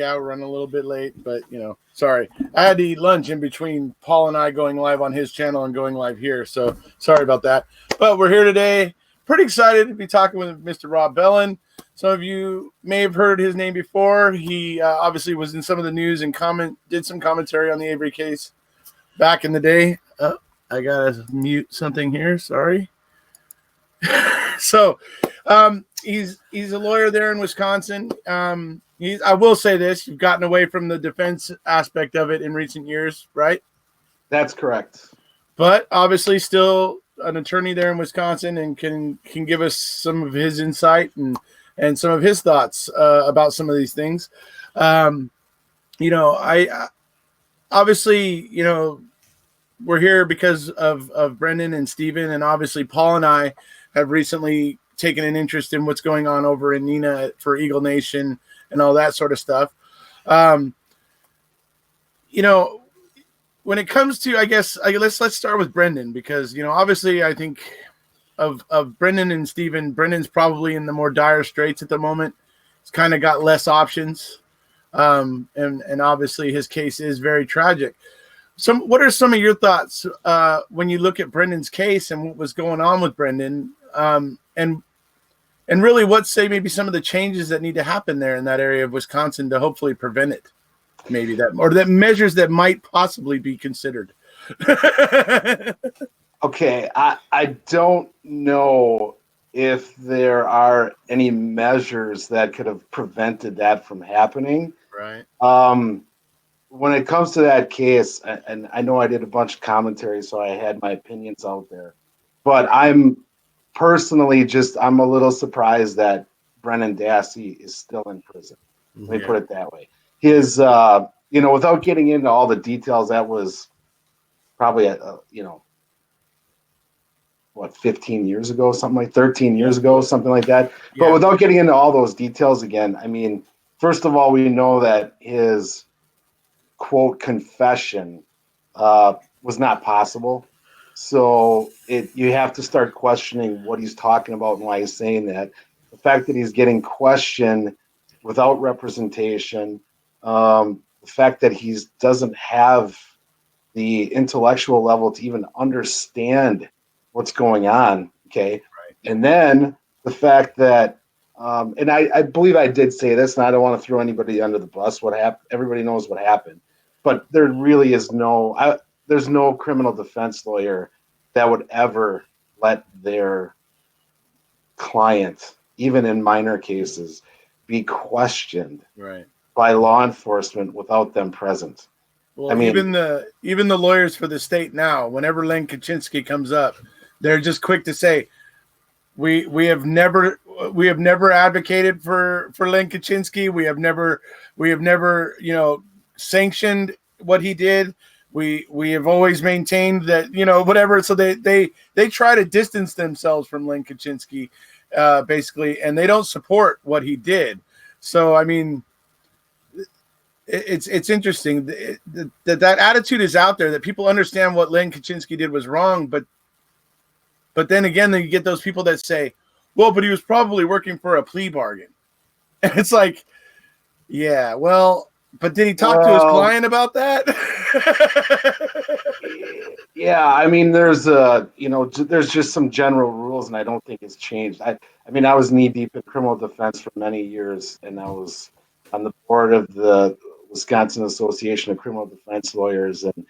Yeah, we're running a little bit late, but sorry. I had to eat lunch in between Paul and I going live on his channel and going live here, so sorry about that. But we're here today. Pretty excited to be talking with Mr. Rob Bellin. Some of you may have heard his name before. He obviously was in some of the news and did some commentary on the Avery case back in the day. I gotta mute something here. Sorry. So he's a lawyer there in Wisconsin. I will say this: you've gotten away from the defense aspect of it in recent years, right? That's correct. But obviously, still an attorney there in Wisconsin, and can give us some of his insight and some of his thoughts about some of these things. I obviously, we're here because of Brendan and Steven, and obviously Paul and I have recently taken an interest in what's going on over in Nina for Eagle Nation and all that sort of stuff. When it comes to, let's start with Brendan, because, obviously I think of Brendan and Steven, Brendan's probably in the more dire straits at the moment. He's kind of got less options. And obviously his case is very tragic. What are some of your thoughts when you look at Brendan's case and what was going on with Brendan? And really, what say maybe some of the changes that need to happen there in that area of Wisconsin to hopefully prevent it, maybe that, or that measures that might possibly be considered. Okay, I don't know if there are any measures that could have prevented that from happening. Right. When it comes to that case, and I know I did a bunch of commentary, so I had my opinions out there, but I'm personally I'm a little surprised that Brendan Dassey is still in prison. Let me put it that way. His, without getting into all the details, that was probably, 15 years ago, something like 13 years ago, something like that. Yeah. But without getting into all those details again, I mean, first of all, we know that his quote confession was not possible. So you have to start questioning what he's talking about and why he's saying that. The fact that he's getting questioned without representation, the fact that he doesn't have the intellectual level to even understand what's going on, okay? Right. And then the fact that, and I believe I did say this, and I don't want to throw anybody under the bus. What happened? Everybody knows what happened. But there really is there's no criminal defense lawyer that would ever let their client, even in minor cases, be questioned by law enforcement without them present. Well, I mean, even the lawyers for the state now, whenever Len Kaczynski comes up, they're just quick to say, we have never advocated for Len Kaczynski. We have never sanctioned what he did. We have always maintained that, whatever. So they try to distance themselves from Len Kaczynski, basically, and they don't support what he did. So, I mean, it's interesting that attitude is out there, that people understand what Len Kaczynski did was wrong, but then again, you get those people that say, well, but he was probably working for a plea bargain. And it's like, yeah, well, but did he talk to his client about that? Yeah, I mean, there's just some general rules, and I don't think it's changed. I mean, I was knee deep in criminal defense for many years, and I was on the board of the Wisconsin Association of Criminal Defense Lawyers, and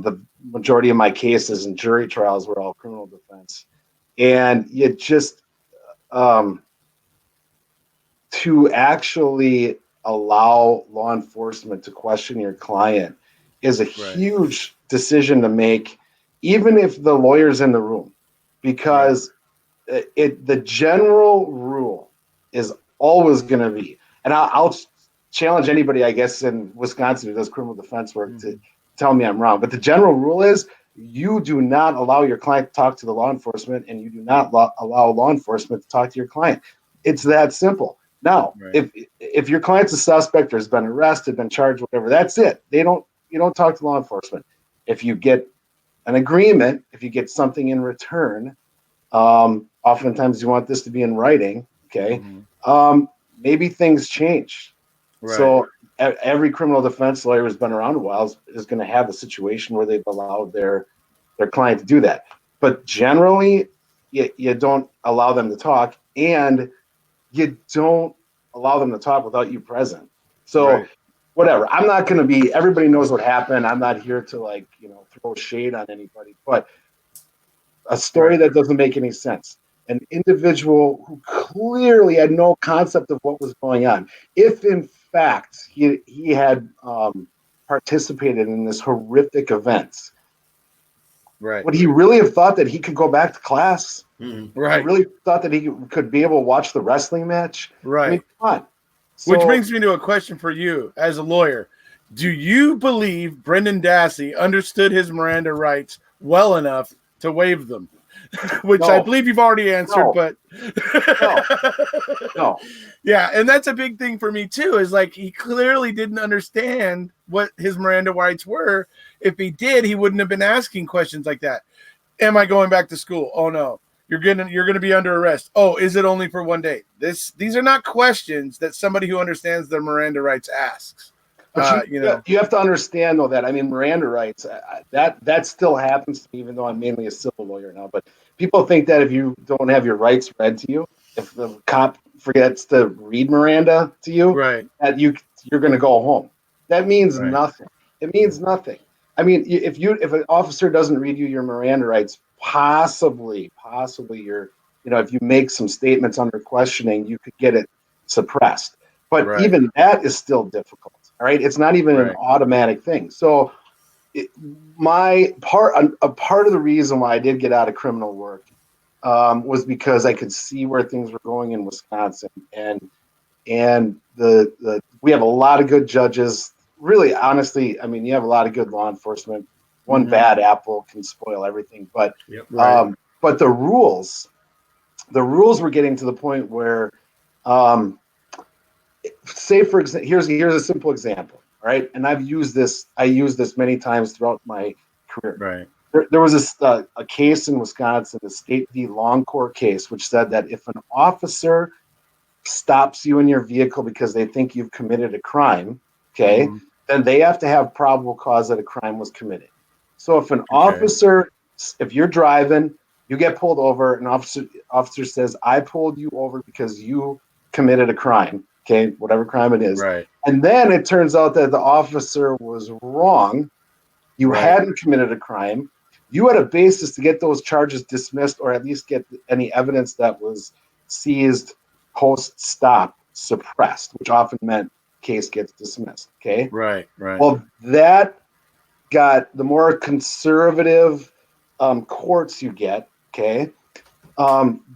the majority of my cases and jury trials were all criminal defense. And you just to actually allow law enforcement to question your client is a huge decision to make, even if the lawyer's in the room, because the general rule is always going to be, and I'll challenge anybody, I guess, in Wisconsin who does criminal defense work to tell me I'm wrong, but the general rule is you do not allow your client to talk to the law enforcement, and you do not allow law enforcement to talk to your client. It's that simple. Now, if your client's a suspect or has been arrested, been charged, whatever, that's it. You don't talk to law enforcement. If you get an agreement, if you get something in return, oftentimes you want this to be in writing, okay? Maybe things change. So every criminal defense lawyer who's been around a while is going to have a situation where they've allowed their client to do that. But generally, you don't allow them to talk, and you don't allow them to talk without you present. So whatever, I'm not going to be, everybody knows what happened. I'm not here to like, throw shade on anybody, but a story that doesn't make any sense. An individual who clearly had no concept of what was going on. If in fact he had participated in this horrific event, would he really have thought that he could go back to class? Really thought that he could be able to watch the wrestling match? I mean, come on. Which brings me to a question for you as a lawyer. Do you believe Brendan Dassey understood his Miranda rights well enough to waive them? Which I believe you've already answered, but no. Yeah, and that's a big thing for me too, is like he clearly didn't understand what his Miranda rights were. If he did, he wouldn't have been asking questions like that. Am I going back to school? Oh no. You're gonna be under arrest. Oh, is it only for one day? These are not questions that somebody who understands their Miranda rights asks. But you have to understand though that, I mean, Miranda rights, that still happens to me, even though I'm mainly a civil lawyer now. But people think that if you don't have your rights read to you, if the cop forgets to read Miranda to you, that you're going to go home. That means nothing. It means nothing. I mean, if an officer doesn't read you your Miranda rights, possibly you're, if you make some statements under questioning, you could get it suppressed. But even that is still difficult. All right, it's not even an automatic thing. So, a part of the reason why I did get out of criminal work was because I could see where things were going in Wisconsin, and we have a lot of good judges. Really, honestly, I mean, you have a lot of good law enforcement. One bad apple can spoil everything. But but the rules were getting to the point where. Say for example, here's a simple example, all right? And I used this many times throughout my career. There was a case in Wisconsin, the State v. Longcourt case, which said that if an officer stops you in your vehicle because they think you've committed a crime, okay, then they have to have probable cause that a crime was committed. So if an officer, if you're driving, you get pulled over, an officer says, "I pulled you over because you committed a crime." Okay, whatever crime it is. And then it turns out that the officer was wrong. You hadn't committed a crime. You had a basis to get those charges dismissed, or at least get any evidence that was seized post-stop suppressed, which often meant case gets dismissed. Okay? Well, that got, the more conservative courts you get, okay,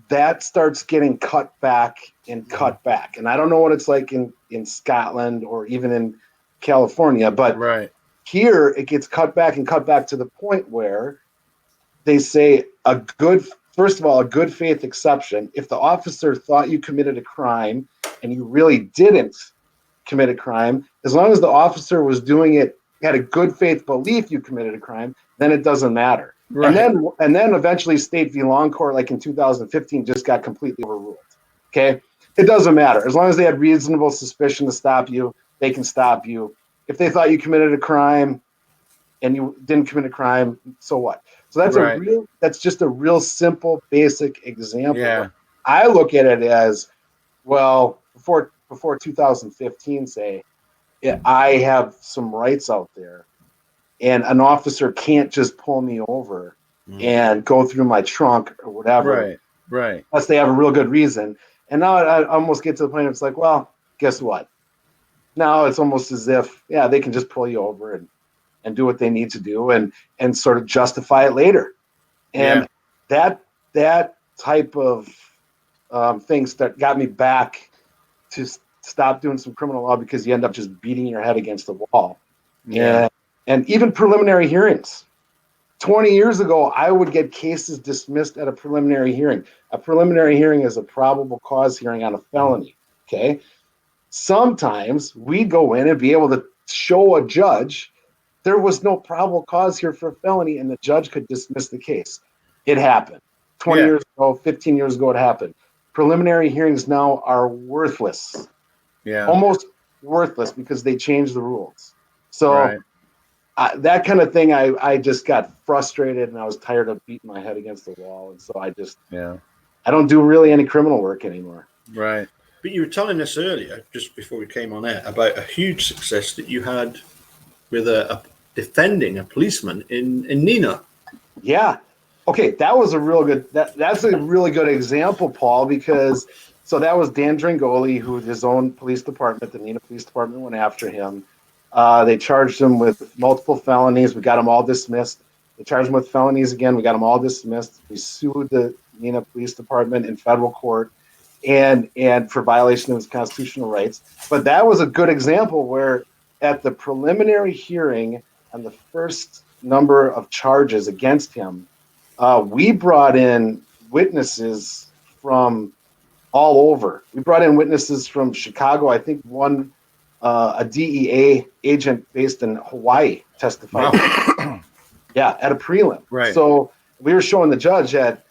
that starts getting cut back. And I don't know what it's like in Scotland or even in California, but here it gets cut back to the point where they say first of all, a good faith exception. If the officer thought you committed a crime and you really didn't commit a crime, as long as the officer was doing it, had a good faith belief you committed a crime, then it doesn't matter. And then eventually State v. Longcourt, like in 2015, just got completely overruled. Okay? It doesn't matter. As long as they had reasonable suspicion to stop you, they can stop you. If they thought you committed a crime and you didn't commit a crime, so what? So that's just a real simple, basic example. I look at it as, well, before 2015, say, I have some rights out there, and an officer can't just pull me over and go through my trunk or whatever, unless they have a real good reason. And now I almost get to the point where it's like, well, guess what? Now it's almost as if, they can just pull you over and do what they need to do and sort of justify it later. And that type of things that got me back to stop doing some criminal law, because you end up just beating your head against the wall. And even preliminary hearings. 20 years ago, I would get cases dismissed at a preliminary hearing. A preliminary hearing is a probable cause hearing on a felony, okay? Sometimes we'd go in and be able to show a judge there was no probable cause here for a felony, and the judge could dismiss the case. It happened. 20 years ago, 15 years ago, it happened. Preliminary hearings now are worthless. Almost worthless because they changed the rules. So that kind of thing, I just got frustrated and I was tired of beating my head against the wall. And so I don't do really any criminal work anymore. Right. But you were telling us earlier, just before we came on air, about a huge success that you had with a defending a policeman in Neenah. Yeah. Okay, that was a real good. That's a really good example, Paul, because that was Dan Dringoli, who his own police department, the Neenah Police Department, went after him. They charged him with multiple felonies. We got them all dismissed. They charged him with felonies again. We got them all dismissed. We sued the Neenah Police Department in federal court, and for violation of his constitutional rights. But that was a good example where, at the preliminary hearing on the first number of charges against him, we brought in witnesses from all over. We brought in witnesses from Chicago. I think one, a DEA agent based in Hawaii testified. Wow. Yeah, at a prelim. Right. So we were showing the judge that,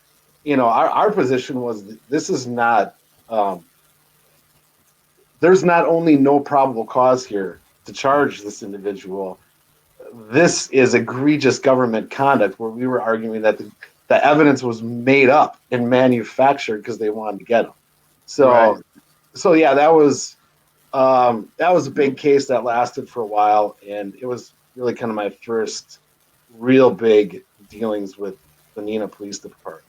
our position was this is not, there's not only no probable cause here to charge this individual. This is egregious government conduct, where we were arguing that the evidence was made up and manufactured because they wanted to get him. So yeah, that was a big case that lasted for a while, and it was really kind of my first real big dealings with the Neenah Police Department.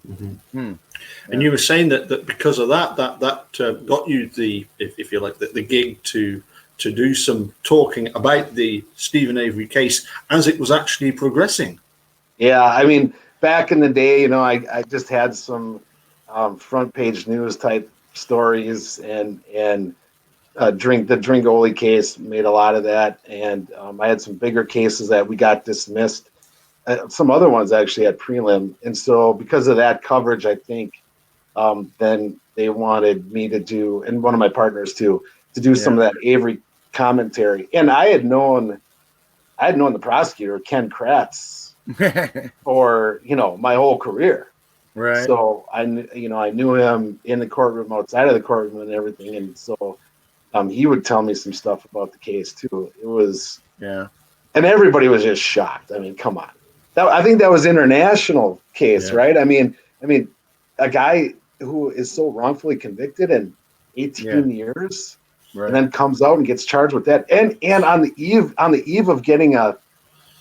Mm-hmm. And you were saying that because of that got you if you like the gig to do some talking about the Steven Avery case as it was actually progressing. Yeah, I mean, back in the day, I just had some front page news type stories, and the Dringoli case made a lot of that, and I had some bigger cases that we got dismissed. Some other ones actually had prelim, and so because of that coverage, I think then they wanted me to do, and one of my partners too, to do some of that Avery commentary. And I had known the prosecutor Ken Kratz for my whole career. Right. So I knew him in the courtroom, outside of the courtroom, and everything. And so he would tell me some stuff about the case too. It was and everybody was just shocked. I mean, come on. I think that was international case, right? I mean, a guy who is so wrongfully convicted in 18 years, and then comes out and gets charged with that, and on the eve of getting a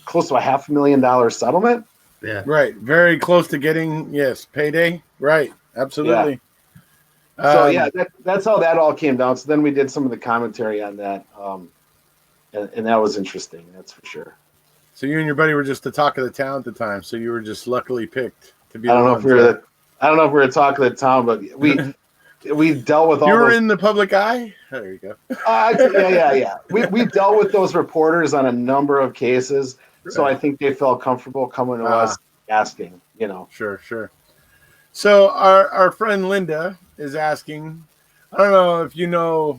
close to $500,000 settlement. Yeah. Right. Very close to getting payday. Right. Absolutely. Yeah. So that's how that all came down. So then we did some of the commentary on that, and that was interesting. That's for sure. So you and your buddy were just the talk of the town at the time. So you were just luckily picked to be. I don't know if we were the talk of the town, but we dealt with all. You were in the public eye. Oh, there you go. Yeah. We dealt with those reporters on a number of cases, so I think they felt comfortable coming to us asking. Sure. So our friend Linda is asking. I don't know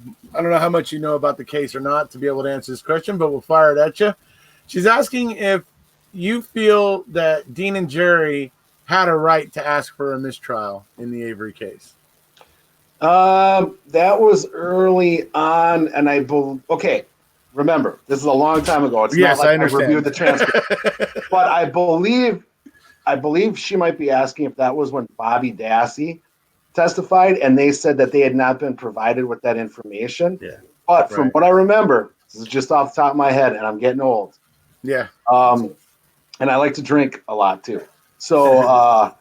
how much you know about the case or not to be able to answer this question, but we'll fire it at you. She's asking if you feel that Dean and Jerry had a right to ask for a mistrial in the Avery case. That was early on, and remember, this is a long time ago. It's not like I reviewed the transcript. But I believe she might be asking if that was when Bobby Dassey testified, and they said that they had not been provided with that information. Yeah. But from what I remember, this is just off the top of my head, and I'm getting old. Yeah. And I like to drink a lot too. So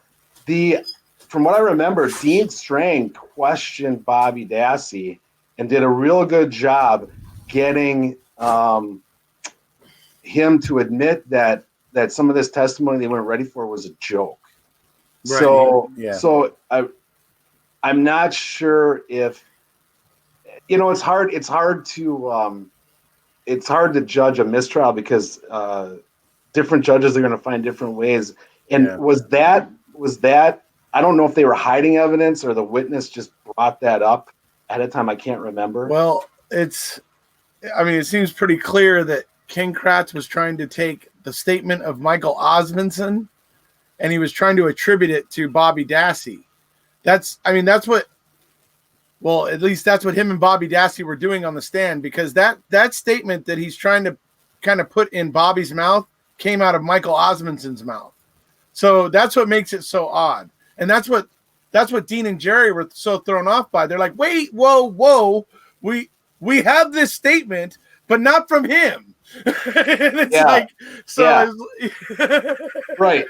from what I remember, Dean Strang questioned Bobby Dassey and did a real good job getting him to admit that some of this testimony they weren't ready for was a joke. Right. So I'm not sure if it's hard to judge a mistrial because different judges are going to find different ways. And was that I don't know if they were hiding evidence or the witness just brought that up ahead of time. I can't remember. Well, it seems pretty clear that Ken Kratz was trying to take the statement of Michael Osmondson and he was trying to attribute it to Bobby Dassey. That's what Well, at least that's what him and Bobby Dassey were doing on the stand, because that statement that he's trying to kind of put in Bobby's mouth came out of Michael Osmundson's mouth. So that's what makes it so odd. And that's what Dean and Jerry were so thrown off by. They're like, wait, whoa, we have this statement, but not from him. And it's like, so right.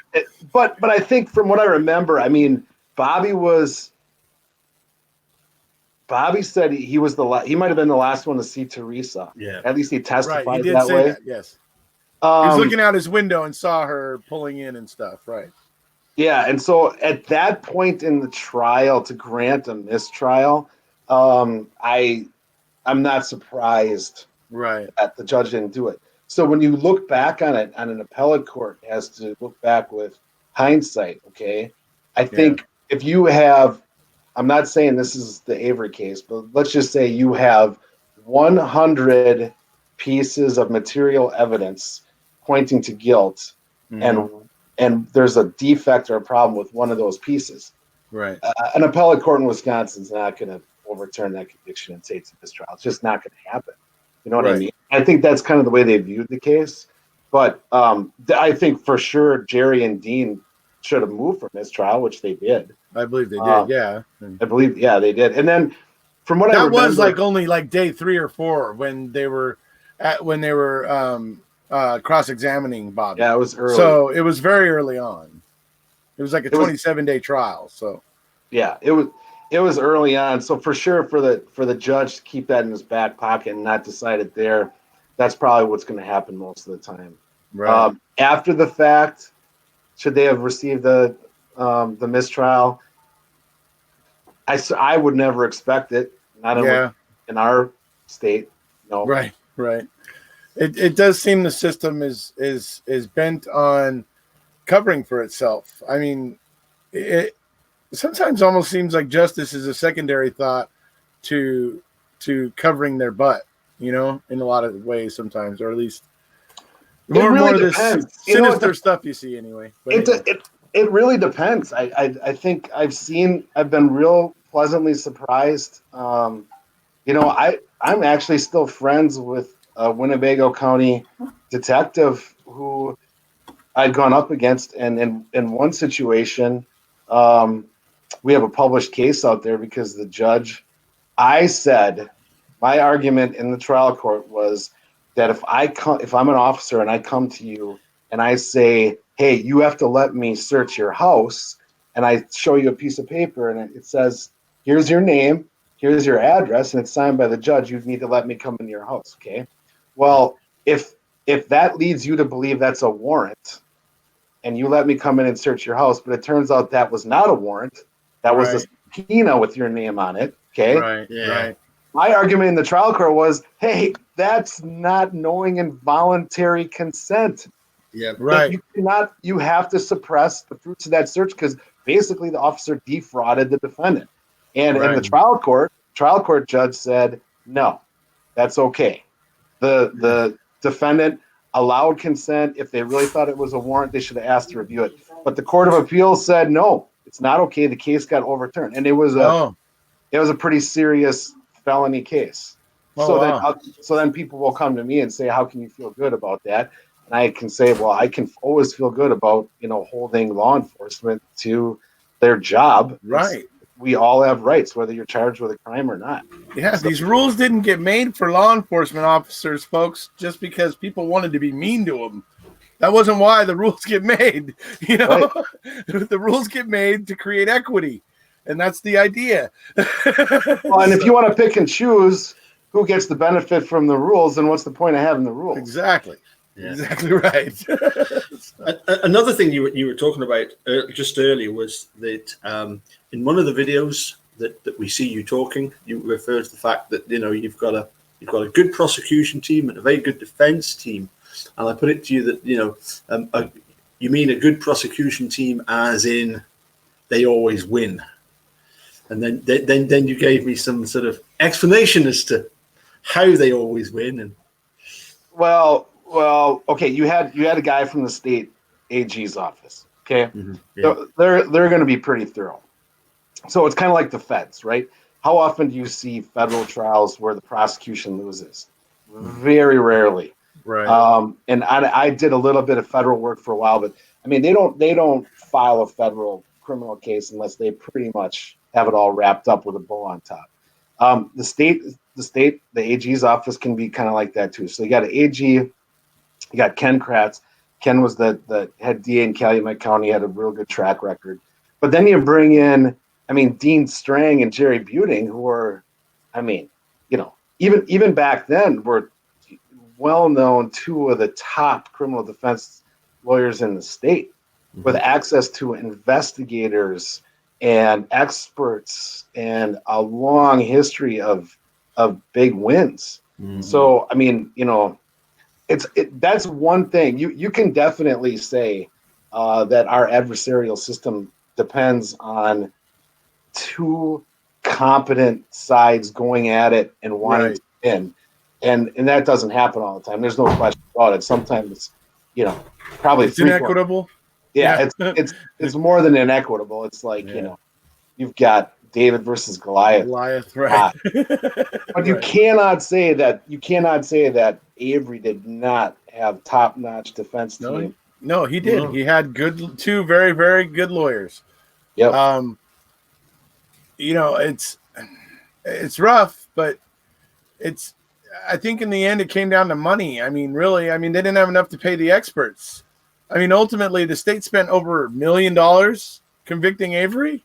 But I think from what I remember, I mean, Bobby said he was he might have been the last one to see Teresa. Yeah. At least he testified right. He did that say way. that, yes. He was looking out his window and saw her pulling in and stuff, right? Yeah, and so at that point in the trial, to grant a mistrial, I'm not surprised that the judge didn't do it. So when you look back on it, on an appellate court has to look back with hindsight, okay? I think if you have, I'm not saying this is the Avery case, but let's just say you have 100 pieces of material evidence pointing to guilt, and there's a defect or a problem with one of those pieces. Right. An appellate court in Wisconsin is not going to overturn that conviction and say it's a mistrial. It's just not going to happen. You know what I mean? I think that's kind of the way they viewed the case. But I think for sure Jerry and Dean should have moved for mistrial, which they did. I believe they did, yeah. I believe, they did. And then from what I remember, that was like only like day 3 or 4 when they were cross-examining Bobby. Yeah, it was early. So it was very early on. It was like a 27-day trial. So yeah, it was early on. So for sure, for the judge to keep that in his back pocket and not decide it there, that's probably what's going to happen most of the time. Right. After the fact, should they have received the mistrial? I would never expect it. Not in our state. No. Right. It does seem the system is bent on covering for itself. I mean, it sometimes almost seems like justice is a secondary thought to covering their butt, in a lot of ways sometimes, or at least more and more of this sinister stuff you see anyway. But it really depends. I think I've been real pleasantly surprised. I'm actually still friends with a Winnebago County detective who I'd gone up against, and in one situation, we have a published case out there because the judge, I said, my argument in the trial court was that if I'm an officer and I come to you and I say, hey, you have to let me search your house, and I show you a piece of paper and it says, here's your name, here's your address, and it's signed by the judge, you need to let me come into your house, okay? Well, if that leads you to believe that's a warrant, and you let me come in and search your house, but it turns out that was not a warrant, that was a subpoena with your name on it, okay? Right. My argument in the trial court was, hey, that's not knowing involuntary consent. Yeah, right. You have to suppress the fruits of that search because basically the officer defrauded the defendant. And in the trial court judge said, no, that's okay. The defendant allowed consent. If they really thought it was a warrant, they should have asked to review it. But the Court of Appeals said, no, it's not okay. The case got overturned. And it was a pretty serious felony case. So then people will come to me and say, how can you feel good about that? And I can say, well, I can always feel good about, holding law enforcement to their job. Right. We all have rights, whether you're charged with a crime or not. Yeah, these rules didn't get made for law enforcement officers, folks, just because people wanted to be mean to them. That wasn't why the rules get made. Right. The rules get made to create equity, and that's the idea. Well, and if you want to pick and choose who gets the benefit from the rules, then what's the point of having the rules? Exactly. Yeah. Exactly right. Another thing you were talking about just earlier was that in one of the videos that we see you talking, you refer to the fact that you've got a good prosecution team and a very good defense team, and I put it to you that you mean a good prosecution team as in they always win, and then you gave me some sort of explanation as to how they always win. And well, okay, you had a guy from the state AG's office. Okay, Mm-hmm. Yeah. so they're going to be pretty thorough. So it's kind of like the feds, right? how often do you see federal trials where the prosecution loses? Very rarely. Right. And I did a little bit of federal work for a while, but I mean, they don't file a federal criminal case unless they pretty much have it all wrapped up with a bow on top. The AG's office can be kind of like that too. So you got an AG, you got Ken Kratz. Ken was the head DA in Calumet County, had a real good track record. But then you bring in, I mean, Dean Strang and Jerry Buting, who are, I mean, you know, even back then were well-known, two of the top criminal defense lawyers in the state, with access to investigators and experts and a long history of big wins. So, I mean, you know, that's one thing you can definitely say that our adversarial system depends on two competent sides going at it and wanting to win. And that doesn't happen all the time. There's no question about it. Sometimes it's, you know, probably it's inequitable. Yeah, it's more than inequitable. It's like, you know, you've got David versus Goliath. Right. But you cannot say that Avery did not have top-notch defense team. No, he did. He had two very, very good lawyers. Yep. You know, it's rough, but I think in the end it came down to money. I mean, really, they didn't have enough to pay the experts. I mean, ultimately, the state spent over $1 million convicting Avery.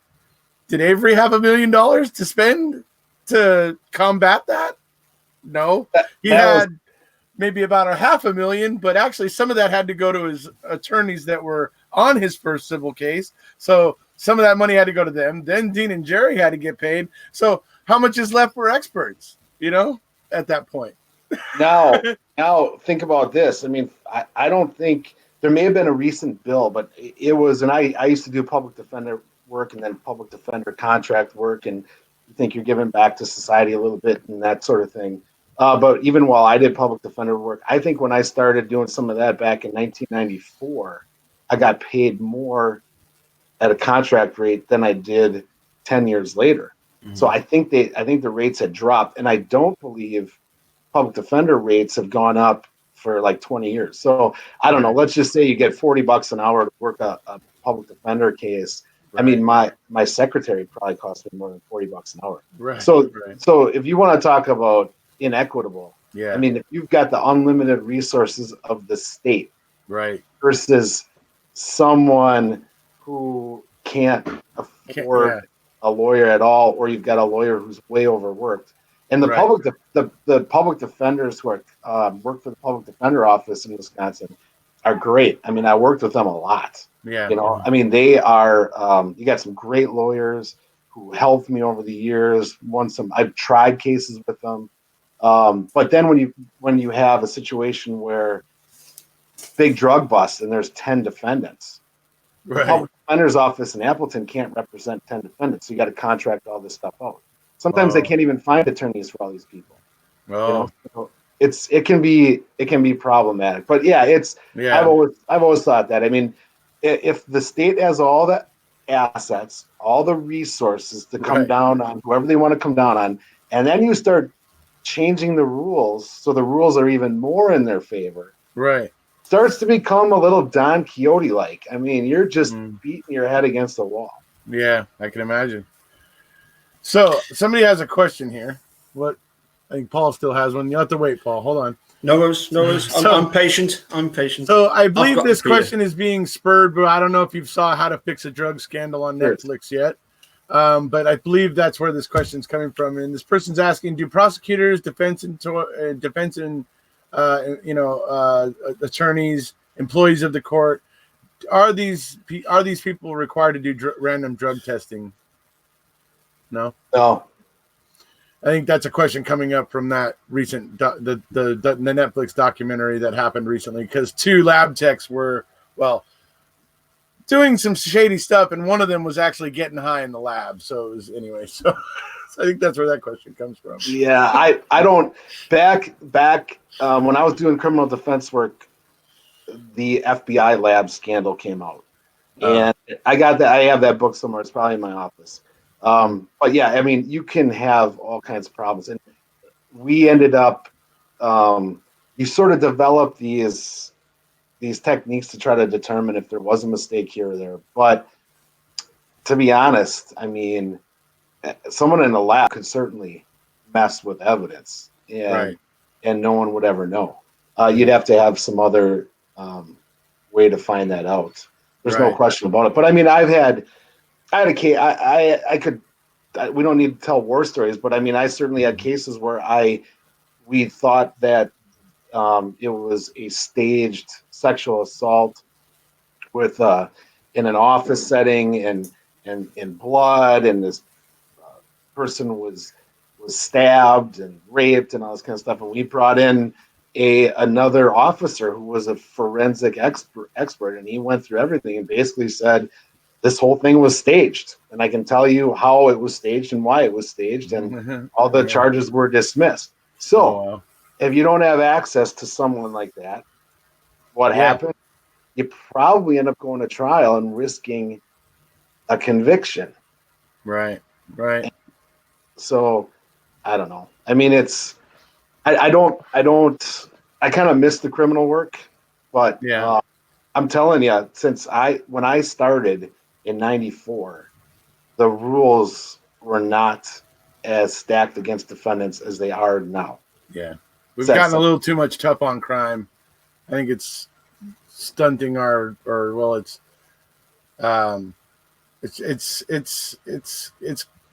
Did Avery have $1 million to spend to combat that? No. He had maybe about $500,000, but actually some of that had to go to his attorneys that were on his first civil case. So some of that money had to go to them. Then Dean and Jerry had to get paid. So how much is left for experts, you know, at that point? Now think about this. I mean, I don't think there may have been a recent bill, but it was, and I used to do public defender work and then public defender contract work, and you think you're giving back to society a little bit and that sort of thing. But even while I did public defender work, I think when I started doing some of that back in 1994, I got paid more at a contract rate than I did 10 years later. So I think the rates had dropped, and I don't believe public defender rates have gone up for like 20 years. So I don't know. Let's just say you get $40 an hour to work a public defender case. I mean, my secretary probably cost me more than $40 an hour. Right. So if you want to talk about inequitable, I mean, if you've got the unlimited resources of the state, versus someone who can't afford a lawyer at all, or you've got a lawyer who's way overworked. And the public defenders who are work for the public defender office in Wisconsin are great. I mean, I worked with them a lot. Yeah. You know, I mean, they are. You got some great lawyers who helped me over the years. I've tried cases with them, but then when you have a situation where big drug bust and there's 10 defendants, the public defender's office in Appleton can't represent 10 defendants. So you got to contract all this stuff out. Sometimes they can't even find attorneys for all these people. You know? So it can be problematic. But I've always thought that. I mean, if the state has all the assets, all the resources to come down on whoever they want to come down on, and then you start changing the rules so the rules are even more in their favor. Starts to become a little Don Quixote like. I mean, you're just beating your head against the wall. Yeah, I can imagine. So somebody has a question here. I think Paul still has one. You'll have to wait, Paul. Hold on. No worries. I'm patient. So I believe this question is being spurred, but I don't know if you saw How to Fix a Drug Scandal on Netflix yet. But I believe that's where this question is coming from. And this person's asking, do prosecutors, defense and attorneys, employees of the court, are these people required to do random drug testing? No. I think that's a question coming up from that recent the Netflix documentary that happened recently, because 2 lab techs were doing some shady stuff, and one of them was actually getting high in the lab. So it was anyway. So I think that's where that question comes from. Yeah, I don't back when I was doing criminal defense work, the FBI lab scandal came out, and I got that. I have that book somewhere. It's probably in my office. But yeah, I mean, you can have all kinds of problems, and we ended up. You sort of develop these techniques to try to determine if there was a mistake here or there. But to be honest, I mean, someone in the lab could certainly mess with evidence, and no one would ever know. You'd have to have some other way to find that out. There's no question about it. But I mean, I had a case. I could. We don't need to tell war stories, but I mean, I certainly had cases where we thought that it was a staged sexual assault with in an office setting and in blood, and this person was stabbed and raped and all this kind of stuff. And we brought in another officer who was a forensic expert, and he went through everything and basically said this whole thing was staged. And I can tell you how it was staged and why it was staged, and all the charges were dismissed. So if you don't have access to someone like that, what happened? You probably end up going to trial and risking a conviction. Right. So I don't know. I mean, I kind of miss the criminal work, but I'm telling you, when I started in '94, the rules were not as stacked against defendants as they are now. Yeah. We've gotten a little too much tough on crime. I think it's stunting it's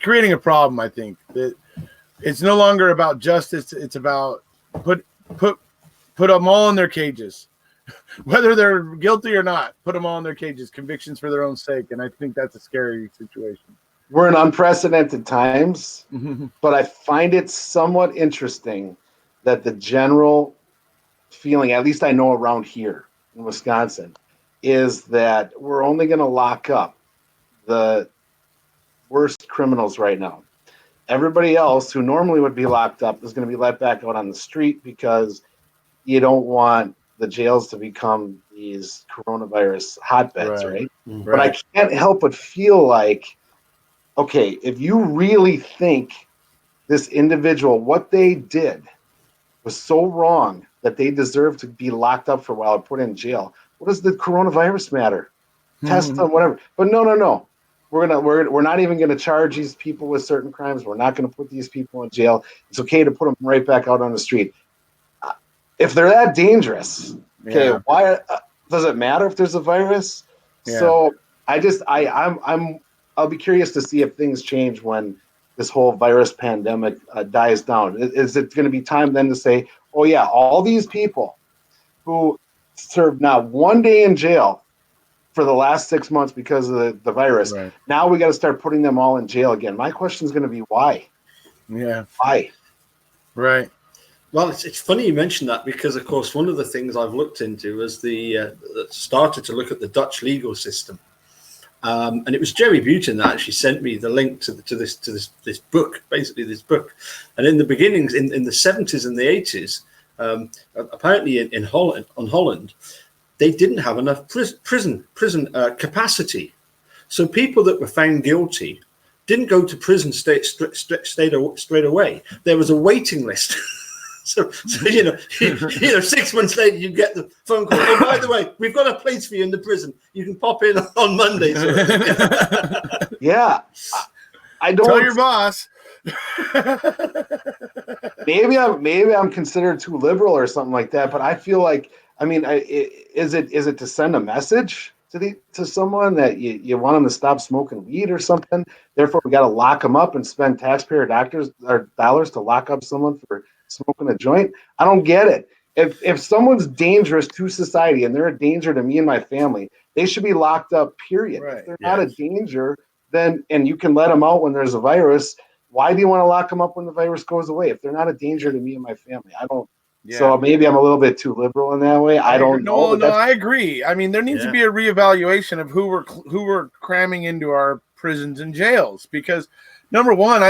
creating a problem. I think that it's no longer about justice. It's about put them all in their cages, whether they're guilty or not. Put them all in their cages, convictions for their own sake, and I think that's a scary situation. We're in unprecedented times, but I find it somewhat interesting that the general feeling, at least I know around here in Wisconsin, is that we're only going to lock up the worst criminals right now. Everybody else who normally would be locked up is going to be let back out on the street because you don't want the jails to become these coronavirus hotbeds, right? But I can't help but feel like, okay, if you really think this individual, what they did was so wrong that they deserve to be locked up for a while or put in jail, what does the coronavirus matter? Test them, whatever. But no. We're not even going to charge these people with certain crimes. We're not going to put these people in jail. It's okay to put them right back out on the street. If they're that dangerous, okay, why does it matter if there's a virus? Yeah. So I'll be curious to see if things change when this whole virus pandemic dies down. Is it going to be time then to say, oh yeah, all these people who served not one day in jail for the last 6 months because of the virus, now we got to start putting them all in jail again. My question is going to be why? Yeah. Why? Right. Well, it's funny you mentioned that because, of course, one of the things I've looked into is started to look at the Dutch legal system. And it was Jerry Butin that actually sent me the link to this book, basically this book. And in the beginnings, in the 70s and the 80s, apparently in Holland, they didn't have enough prison capacity. So people that were found guilty didn't go to prison straight away. There was a waiting list. So 6 months later, you get the phone call. Oh, by the way, we've got a place for you in the prison. You can pop in on Monday. Yeah, I don't tell your boss. maybe I'm considered too liberal or something like that. But I feel like, I mean, is it to send a message to someone that you want them to stop smoking weed or something? Therefore, we got to lock them up and spend taxpayer dollars to lock up someone for smoking a joint. I don't get it. If someone's dangerous to society and they're a danger to me and my family, they should be locked up, period. Right. If they're not a danger, then, and you can let them out when there's a virus, why do you want to lock them up when the virus goes away? If they're not a danger to me and my family, I don't. Yeah. So maybe I'm a little bit too liberal in that way. I don't know. No, I agree. I mean, there needs to be a reevaluation of who we're cramming into our prisons and jails, because number one,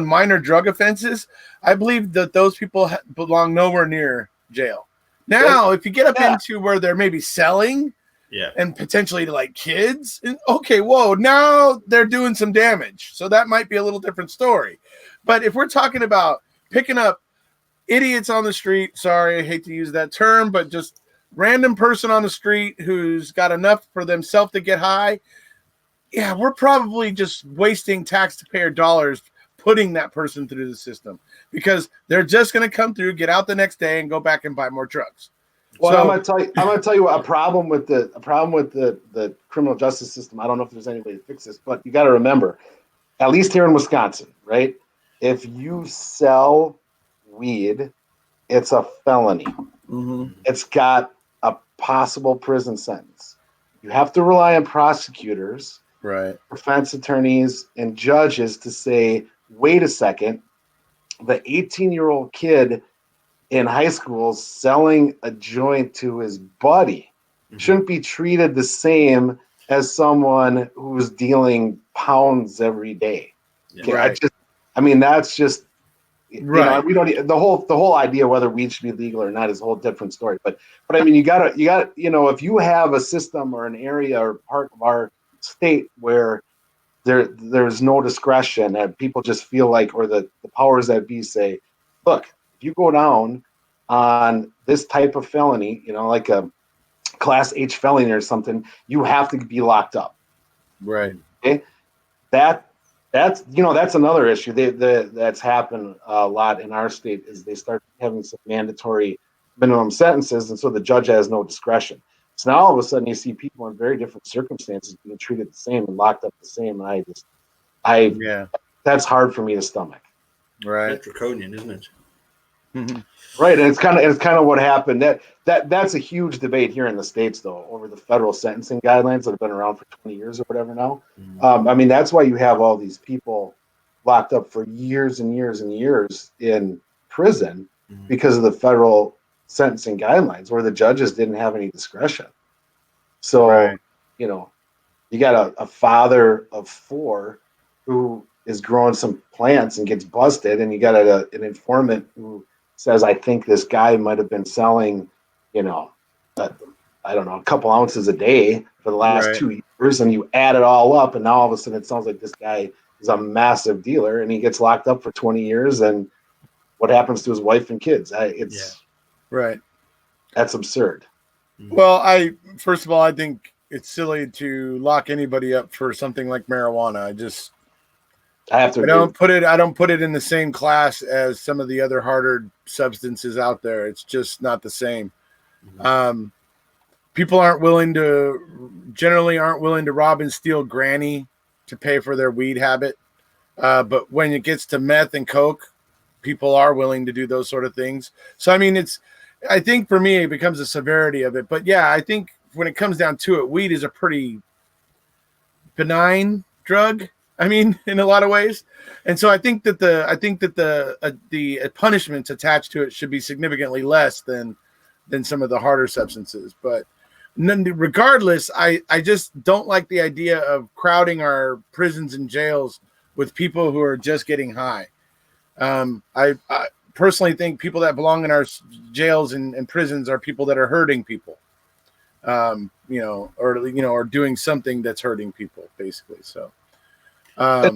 minor drug offenses, I believe that those people belong nowhere near jail. Now, if you get up into where they're maybe selling, and potentially to like kids. And okay, whoa, now they're doing some damage. So that might be a little different story. But if we're talking about picking up idiots on the street, sorry, I hate to use that term, but just random person on the street who's got enough for themselves to get high, yeah, we're probably just wasting taxpayer dollars putting that person through the system because they're just going to come through, get out the next day, and go back and buy more drugs. Well, I'm gonna tell you a problem with the criminal justice system. I don't know if there's any way to fix this, but you got to remember, at least here in Wisconsin, right? If you sell weed, it's a felony. Mm-hmm. It's got a possible prison sentence. You have to rely on prosecutors, right, defense attorneys, and judges to say, wait a second, the 18-year-old kid in high school selling a joint to his buddy shouldn't be treated the same as someone who's dealing pounds every day. Okay, right. That's just right. We don't the whole idea whether weed should be legal or not is a whole different story. But I mean, you got if you have a system or an area or part of our state where there's no discretion and people just feel like, or the powers that be say, look, if you go down on this type of felony, like a class H felony or something, you have to be locked up. Right. Okay. That's another issue that's happened a lot in our state is they start having some mandatory minimum sentences. And so the judge has no discretion. So now all of a sudden you see people in very different circumstances being treated the same and locked up the same. And that's hard for me to stomach. Right. It's draconian, isn't it? Mm-hmm. Right, and it's kind of what happened. That's a huge debate here in the States, though, over the federal sentencing guidelines that have been around for 20 years or whatever now. Mm-hmm. That's why you have all these people locked up for years and years and years in prison because of the federal sentencing guidelines, where the judges didn't have any discretion. So, you got a father of 4 who is growing some plants and gets busted, and you got an informant who says, I think this guy might have been selling, a couple ounces a day for the last 2 years, and you add it all up, and now all of a sudden it sounds like this guy is a massive dealer, and he gets locked up for 20 years, and what happens to his wife and kids? Right. That's absurd. Well, first of all, I think it's silly to lock anybody up for something like marijuana. I have to. I don't put it in the same class as some of the other harder substances out there. It's just not the same. Mm-hmm. People generally aren't willing to rob and steal granny to pay for their weed habit. But when it gets to meth and coke, people are willing to do those sort of things. So, I think for me, it becomes a severity of it. But yeah, I think when it comes down to it, weed is a pretty benign drug. In a lot of ways. And so I think that the punishments attached to it should be significantly less than some of the harder substances. But regardless, I just don't like the idea of crowding our prisons and jails with people who are just getting high. I personally think people that belong in our jails and prisons are people that are hurting people, or doing something that's hurting people, basically. So. I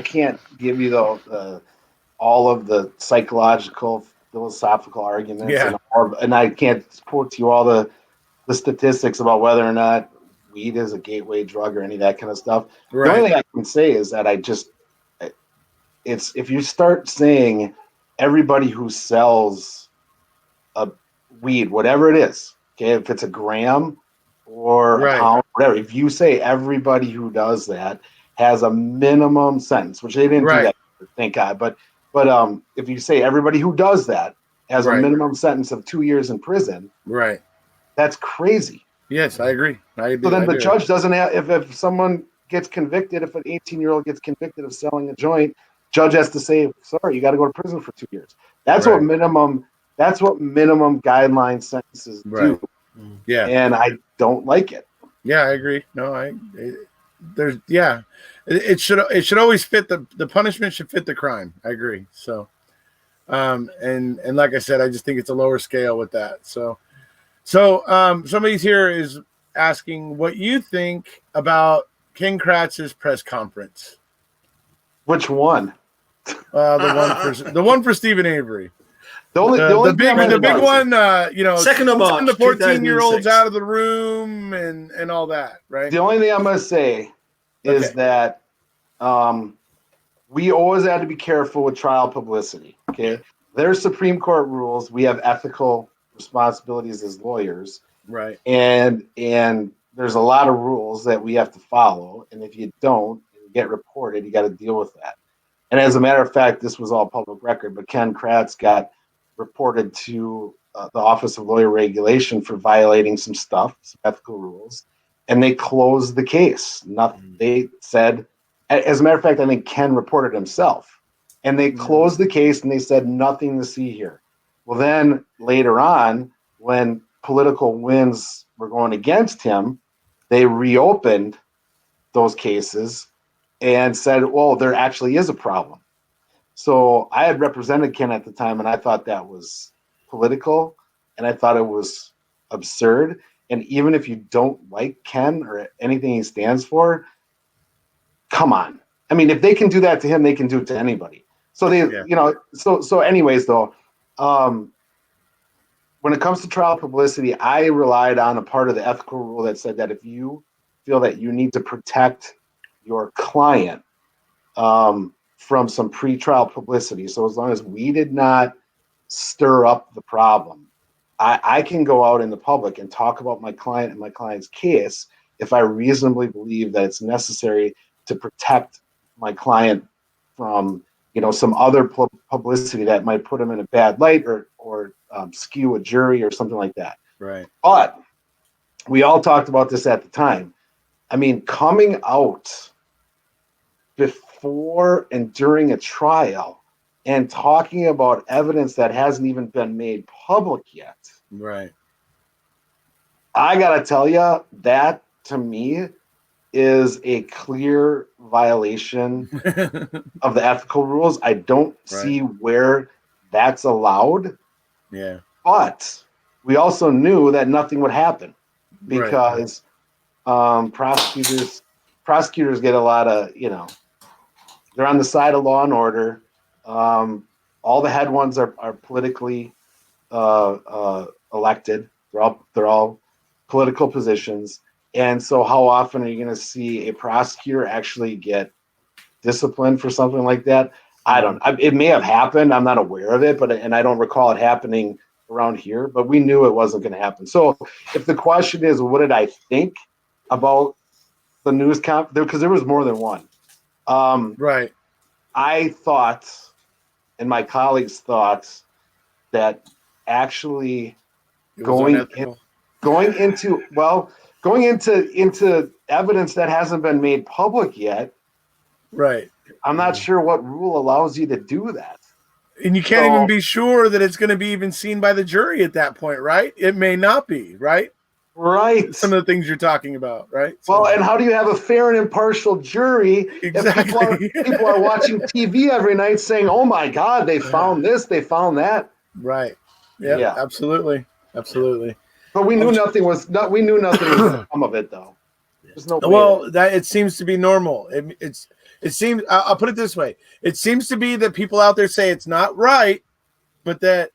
can't give you all of the psychological, philosophical arguments, and I can't quote to you all the statistics about whether or not weed is a gateway drug or any of that kind of stuff. Right. The only thing I can say is that if you start saying everybody who sells a weed, whatever it is, okay, if it's a gram or a pound, whatever. If you say everybody who does that has a minimum sentence, which they didn't do that, thank God. But if you say everybody who does that has a minimum sentence of 2 years in prison, that's crazy. Yes, I agree. So then the judge doesn't have, if someone gets convicted, if an 18-year-old gets convicted of selling a joint, judge has to say, sorry, you got to go to prison for 2 years. That's what minimum guideline sentences do. Yeah. And I don't like it. Yeah, I agree. No, it should always fit the punishment should fit the crime. I agree. So, and like I said, I just think it's a lower scale with that. So, So somebody's here is asking what you think about Ken Kratz's press conference. Which one? The one for Steven Avery. The big one, 2nd of March, the 14-year-olds out of the room and all that, right? The only thing I'm going to say is that we always had to be careful with trial publicity. Okay, there's Supreme Court rules. We have ethical responsibilities as lawyers, right? And there's a lot of rules that we have to follow, and if you don't, you get reported. You got to deal with that. And as a matter of fact, this was all public record, but Ken Kratz got reported to the Office of Lawyer Regulation for violating some ethical rules, and they closed the case. They said, as a matter of fact, I think Ken reported himself, and they closed the case and they said nothing to see here. Well, then later on, when political winds were going against him, they reopened those cases and said, well, there actually is a problem. So I had represented Ken at the time, and I thought that was political, and I thought it was absurd. And even if you don't like Ken or anything he stands for, come on. I mean, if they can do that to him, they can do it to anybody. So so anyways, though, when it comes to trial publicity, I relied on a part of the ethical rule that said that if you feel that you need to protect your client from some pre-trial publicity, so as long as we did not stir up the problem, I can go out in the public and talk about my client and my client's case if I reasonably believe that it's necessary to protect my client from some other publicity that might put him in a bad light or skew a jury or something like that. Right. But we all talked about this at the time. I mean, coming out before and during a trial and talking about evidence that hasn't even been made public yet. Right. I got to tell you, that to me is a clear violation of the ethical rules. I don't see where that's allowed. Yeah. But we also knew that nothing would happen because prosecutors get a lot of, they're on the side of law and order. All the head ones are politically elected. They're all political positions. And so how often are you going to see a prosecutor actually get disciplined for something like that? It may have happened. I'm not aware of it, and I don't recall it happening around here, but we knew it wasn't going to happen. So if the question is, what did I think about the news conference? Because there was more than one. Right. I thought, and my colleagues thought, that actually going into evidence that hasn't been made public yet. Right. I'm not sure what rule allows you to do that. And you can't even be sure that it's going to be even seen by the jury at that point, right? It may not be, right? Right. Some of the things you're talking about, right? Well, and how do you have a fair and impartial jury Exactly. if people are watching TV every night saying, "Oh my God, they found this, they found that." Right. Yep, yeah. Absolutely. But we knew nothing was come of it, though. There's no. Well, that it seems to be normal. It seems. I'll put it this way: it seems to be that people out there say it's not right, but that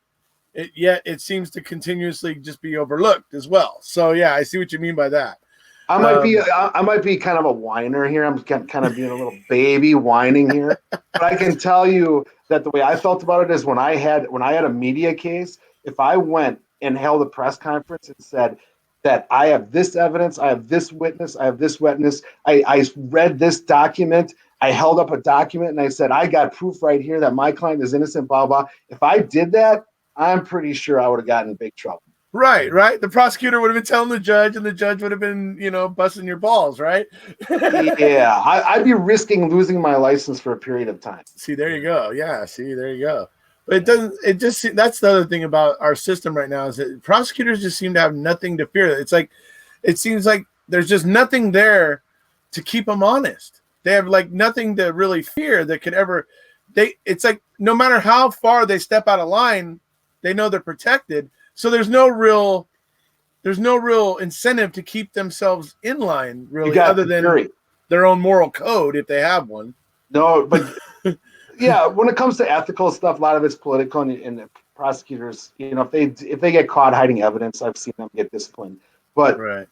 it seems to continuously just be overlooked as well. So yeah, I see what you mean by that. I might be kind of a whiner here. I'm kind of being a little baby whining here, but I can tell you that the way I felt about it is when I had a media case, if I went and held a press conference and said that I have this evidence, I have this witness, I read this document, I held up a document and I said, I got proof right here that my client is innocent, blah, blah. If I did that, I'm pretty sure I would have gotten in big trouble. Right. The prosecutor would have been telling the judge, and the judge would have been, busting your balls, right? Yeah, I'd be risking losing my license for a period of time. See, there you go. Yeah, there you go. But that's the other thing about our system right now is that prosecutors just seem to have nothing to fear. It seems like there's just nothing there to keep them honest. They have like nothing to really fear that could ever. It's like no matter how far they step out of line, they know they're protected. So there's no real there's no real incentive to keep themselves in line, You really, got other the than jury. their own moral code if they have one. No, but yeah, when it comes to ethical stuff, a lot of it's political, and the prosecutors, if they get caught hiding evidence, I've seen them get disciplined. But Right.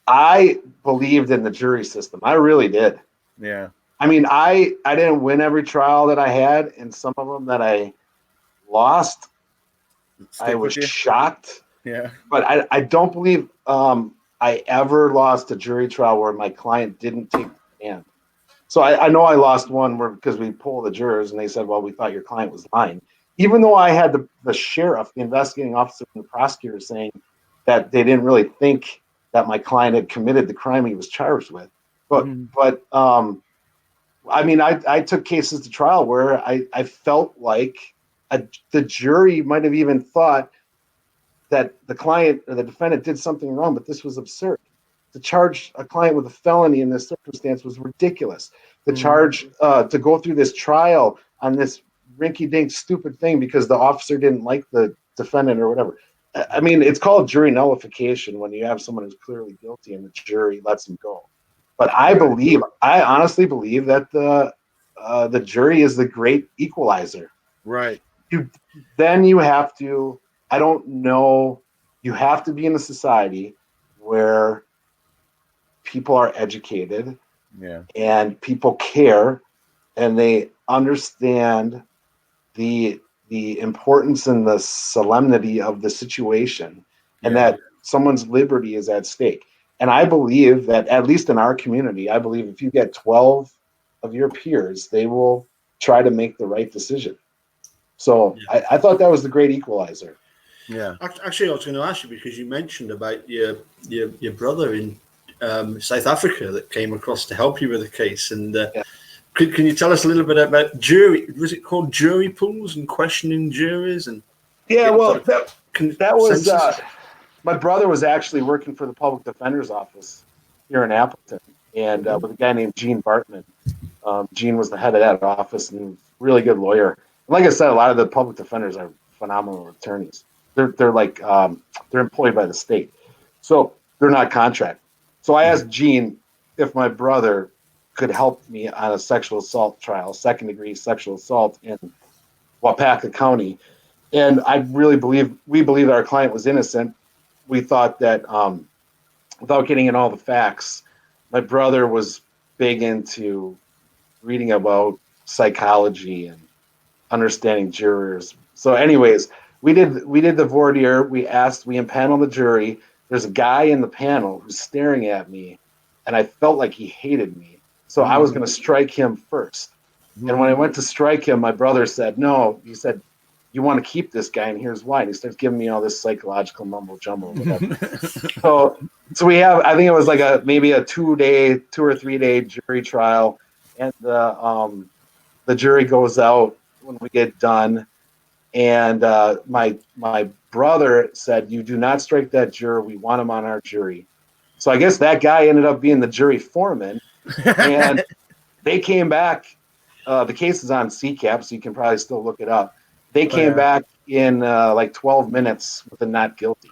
I believed in the jury system. I really did. Yeah. I mean, I didn't win every trial that I had, and some of them that I lost, I was shocked. Yeah. But I don't believe I ever lost a jury trial where my client didn't take the stand. So I know I lost one because we polled the jurors and they said, well, we thought your client was lying. Even though I had the sheriff, the investigating officer, and the prosecutor saying that they didn't really think that my client had committed the crime he was charged with. But I mean, I took cases to trial where I felt like the jury might have even thought that the client or the defendant did something wrong, but this was absurd. To charge a client with a felony in this circumstance was ridiculous. The charge to go through this trial on this rinky-dink stupid thing because the officer didn't like the defendant or whatever. I mean, it's called jury nullification when you have someone who's clearly guilty and the jury lets them go. But I honestly believe that the jury is the great equalizer. Right. Then you have to, I don't know, you have to be in a society where people are educated, and people care, and they understand the importance and the solemnity of the situation, and that someone's liberty is at stake. And I believe that, at least in our community, I believe if you get 12 of your peers, they will try to make the right decision. So I thought that was the great equalizer. Yeah. Actually, I was going to ask you, because you mentioned about your brother in South Africa that came across to help you with the case. And can you tell us a little bit about jury? Was it called jury pools and questioning juries? And well, that was my brother was actually working for the public defender's office here in Appleton, and with a guy named Gene Bartman. Gene was the head of that office and really good lawyer. Like I said, a lot of the public defenders are phenomenal attorneys. They're like they're employed by the state, so they're not contract. So I asked Gene if my brother could help me on a sexual assault trial, second-degree sexual assault in Wapaka County, and we believe that our client was innocent. We thought that without getting in all the facts, my brother was big into reading about psychology and understanding jurors. So anyways, we did the voir dire. We impaneled the jury. There's a guy in the panel who's staring at me, and I felt like he hated me. So I was going to strike him first. And when I went to strike him, my brother said, no. He said, you want to keep this guy, and here's why. And he starts giving me all this psychological mumbo jumbo. So we have, I think it was like maybe a 2 or 3 day jury trial, and the jury goes out when we get done. And my brother said, you do not strike that juror. We want him on our jury. So I guess that guy ended up being the jury foreman. And they came back. The case is on CCAP, so you can probably still look it up. They came back in like 12 minutes with a not guilty.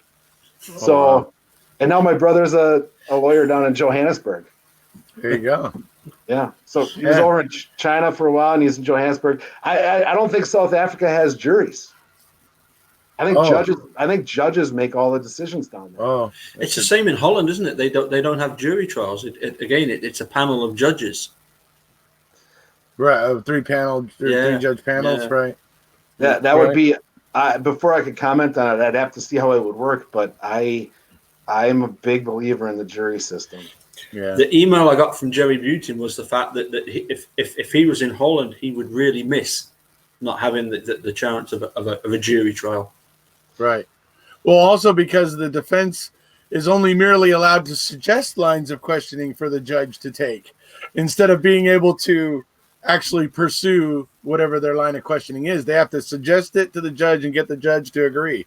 So, and now my brother's a lawyer down in Johannesburg. There you go. Yeah. So he was over in China for a while, and he's in Johannesburg. I don't think South Africa has juries. I think judges make all the decisions down there. Oh, it's the same in Holland, isn't it? They don't have jury trials. It's a panel of judges. Right, three judge panels, right? That would be. Before I could comment on it, I'd have to see how it would work. But I'm a big believer in the jury system. Yeah. The email I got from Jerry Butin was the fact that if he was in Holland, he would really miss not having the chance of a jury trial. Right. Well, also because the defense is only merely allowed to suggest lines of questioning for the judge to take, instead of being able to actually pursue whatever their line of questioning is. They have to suggest it to the judge and get the judge to agree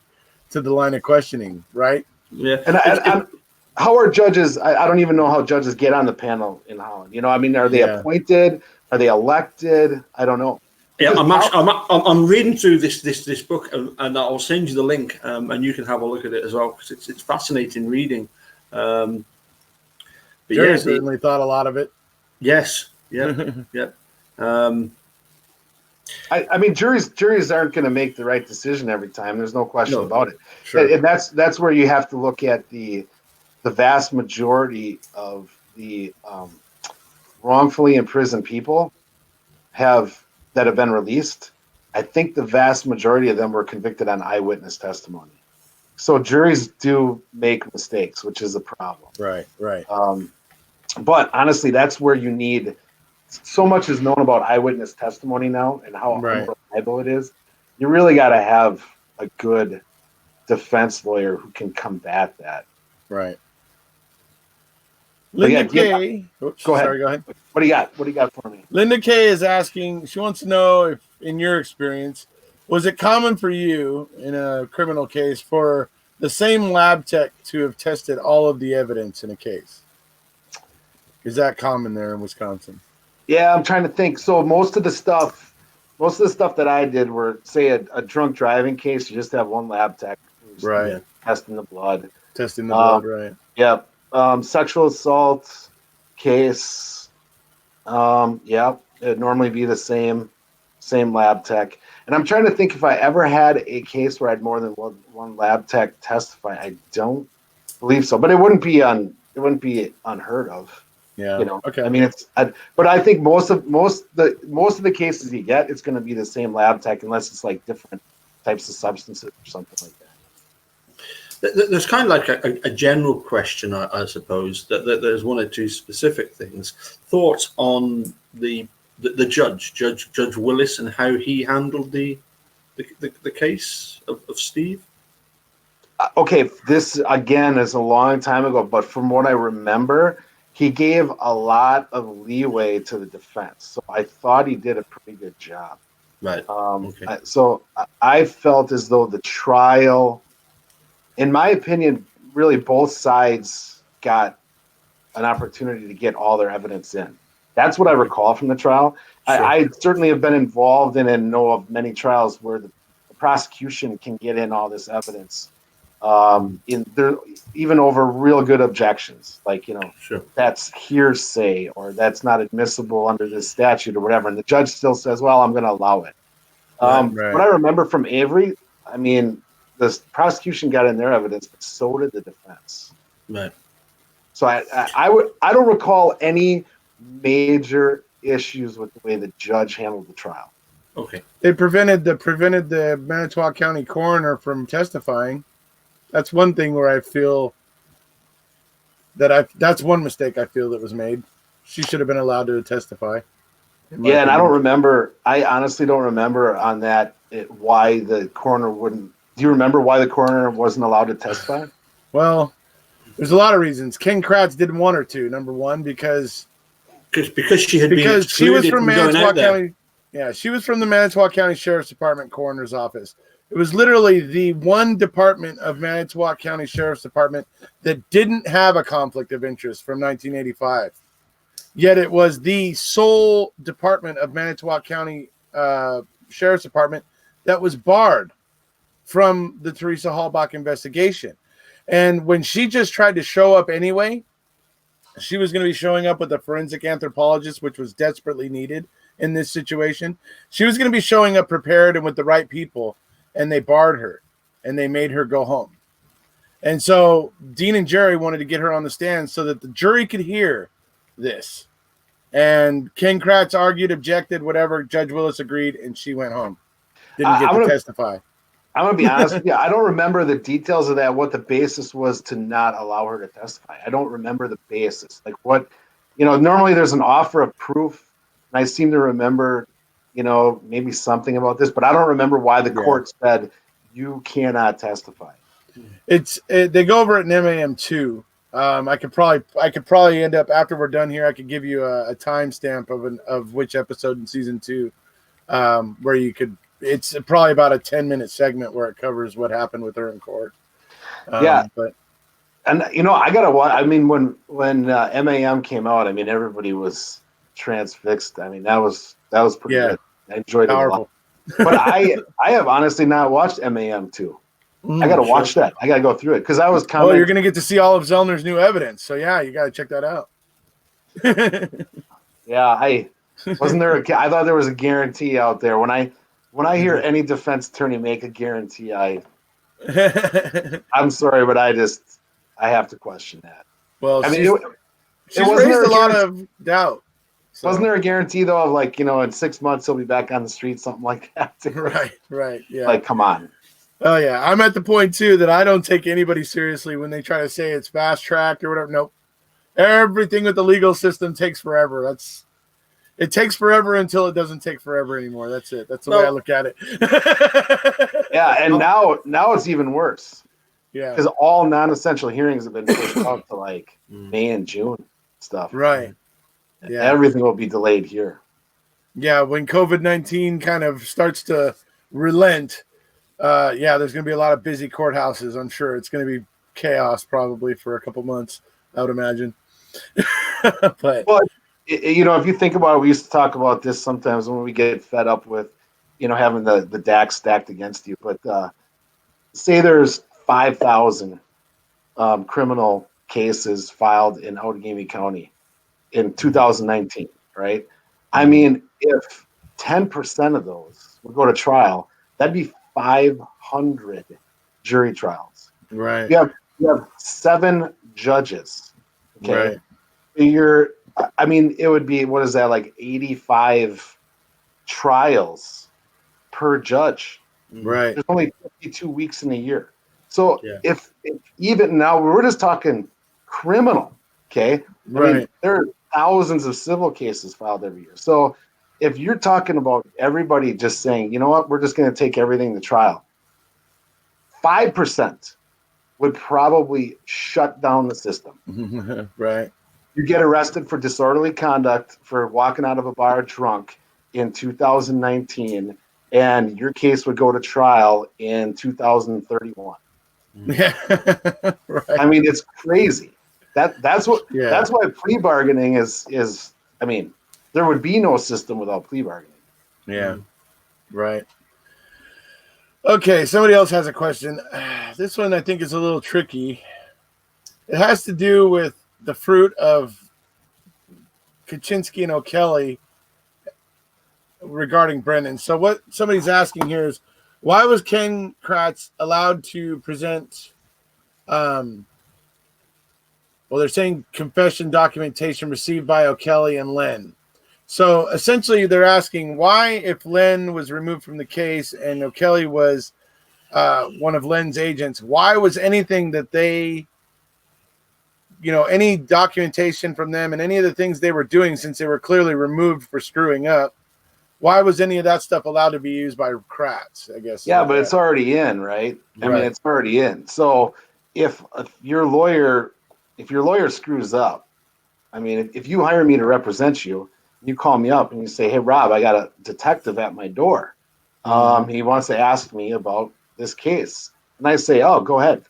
to the line of questioning, right? Yeah. And how are judges? I don't even know how judges get on the panel in Holland. You know, I mean, are they appointed? Are they elected? I don't know. Yeah, I'm reading through this book, and I'll send you the link, and you can have a look at it as well, because it's fascinating reading. But Jerry certainly thought a lot of it. Yes. Yeah. Yeah. I mean, juries aren't going to make the right decision every time. There's no question about it. Sure. And that's where you have to look at the vast majority of the wrongfully imprisoned people that have been released. I think the vast majority of them were convicted on eyewitness testimony. So juries do make mistakes, which is a problem. Right. But honestly, that's where you need. So much is known about eyewitness testimony now and how unreliable it is. You really got to have a good defense lawyer who can combat that. Right. Linda K. Go ahead. Sorry, go ahead. What do you got? What do you got for me? Linda K. is asking, she wants to know if, in your experience, was it common for you in a criminal case for the same lab tech to have tested all of the evidence in a case? Is that common there in Wisconsin? Yeah, I'm trying to think. So most of the stuff that I did were, say, a drunk driving case. You just have one lab tech who's testing the blood. Right. Yep. Sexual assault case. It'd normally be the same lab tech. And I'm trying to think if I ever had a case where I had more than one lab tech testify. I don't believe so, but it wouldn't be unheard of. Yeah. Okay. I mean, but I think most of the cases you get, it's going to be the same lab tech, unless it's like different types of substances or something like that. There's kind of like a general question, I suppose, that there's one or two specific things. Thoughts on the Judge Willis and how he handled the case of Steve? Okay, this again is a long time ago, but from what I remember, he gave a lot of leeway to the defense. So I thought he did a pretty good job. Right. Okay. So I felt as though the trial, in my opinion, really both sides got an opportunity to get all their evidence in. That's what I recall from the trial. Sure. I certainly have been involved in and know of many trials where the prosecution can get in all this evidence. Even over real good objections, like, sure, that's hearsay or that's not admissible under this statute or whatever, and the judge still says, well, I'm going to allow it. What I remember from Avery, I mean, the prosecution got in their evidence, but so did the defense. Right. So I don't recall any major issues with the way the judge handled the trial. Okay. They prevented the Manitowoc County coroner from testifying. That's one thing where I feel that's one mistake I feel that was made. She should have been allowed to testify. Yeah, and I honestly don't remember on that why the coroner wouldn't. Do you remember why the coroner wasn't allowed to testify? Well, there's a lot of reasons. Ken Kratz didn't want her to. Number one, because she was from Manitowoc County. Yeah, she was from the Manitowoc County Sheriff's Department coroner's office. It was literally the one department of Manitowoc County Sheriff's Department that didn't have a conflict of interest from 1985. Yet it was the sole department of Manitowoc County Sheriff's Department that was barred from the Teresa Hallbach investigation. And when she just tried to show up anyway, she was going to be showing up with a forensic anthropologist, which was desperately needed in this situation. She was going to be showing up prepared and with the right people. And they barred her, and they made her go home. And so Dean and Jerry wanted to get her on the stand so that the jury could hear this. And Ken Kratz argued, objected, whatever. Judge Willis agreed, and she went home. Didn't get to testify. I'm going to be honest with you. I don't remember the details of that, what the basis was to not allow her to testify. I don't remember the basis. Like what, normally there's an offer of proof, and I seem to remember maybe something about this, but I don't remember why the court said you cannot testify. They go over it in MAM 2. I could probably end up after we're done here. I could give you a timestamp of which episode in season 2, where you could. It's probably about a 10-minute segment where it covers what happened with her in court. But I gotta. I mean, when MAM came out, I mean, everybody was transfixed. I mean, that was pretty good. I enjoyed it a lot. Powerful. But I have honestly not watched MAM 2. I got to watch that. I got to go through it because I was Oh, you're going to get to see all of Zellner's new evidence. So yeah, you got to check that out. Yeah, I thought there was a guarantee out there. When I hear any defense attorney make a guarantee, I'm sorry, but I have to question that. Well, I mean, she's raised a lot of doubt. So. Wasn't there a guarantee though of like, in 6 months he'll be back on the street, something like that? Right, yeah. Like, come on. Oh yeah, I'm at the point too that I don't take anybody seriously when they try to say it's fast tracked or whatever. Nope. Everything with the legal system takes forever. It takes forever until it doesn't take forever anymore. That's it. That's the way I look at it. Yeah, and now it's even worse. Yeah. Because all non-essential hearings have been pushed out to like May and June stuff. Right. Yeah. Everything will be delayed here. Yeah, when COVID-19 kind of starts to relent, there's going to be a lot of busy courthouses. I'm sure it's going to be chaos probably for a couple months, I would imagine. But if you think about it, we used to talk about this sometimes when we get fed up with, having the DAX stacked against you. But say there's 5,000 criminal cases filed in Outagamie County in 2019, right? I mean, if 10% of those would go to trial, that'd be 500 jury trials. Right. You have 7 judges. Okay. Right. It would be, what is that, like 85 trials per judge. Right. There's only 52 weeks in a year. So if even now, we're just talking criminal, okay? Right. I mean, there are thousands of civil cases filed every year. So if you're talking about everybody just saying, you know what, we're just going to take everything to trial, 5% would probably shut down the system. Right. You get arrested for disorderly conduct for walking out of a bar drunk in 2019, and your case would go to trial in 2031. Yeah. Right. I mean, it's crazy. That's why plea bargaining is there would be no system without plea bargaining. Yeah. Right. Okay, somebody else has a question. This one I think is a little tricky. It has to do with the fruit of Kaczynski and O'Kelly regarding Brennan. So what somebody's asking here is, why was Ken Kratz allowed to present, they're saying confession documentation received by O'Kelly and Len. So essentially they're asking why, if Len was removed from the case and O'Kelly was one of Len's agents, why was anything that they, any documentation from them and any of the things they were doing, since they were clearly removed for screwing up, why was any of that stuff allowed to be used by Kratz, I guess? Yeah, but it's already in, right? I mean, it's already in. So if your lawyer screws up, I mean, if you hire me to represent you, you call me up and you say, hey, Rob, I got a detective at my door. He wants to ask me about this case. And I say, oh, go ahead.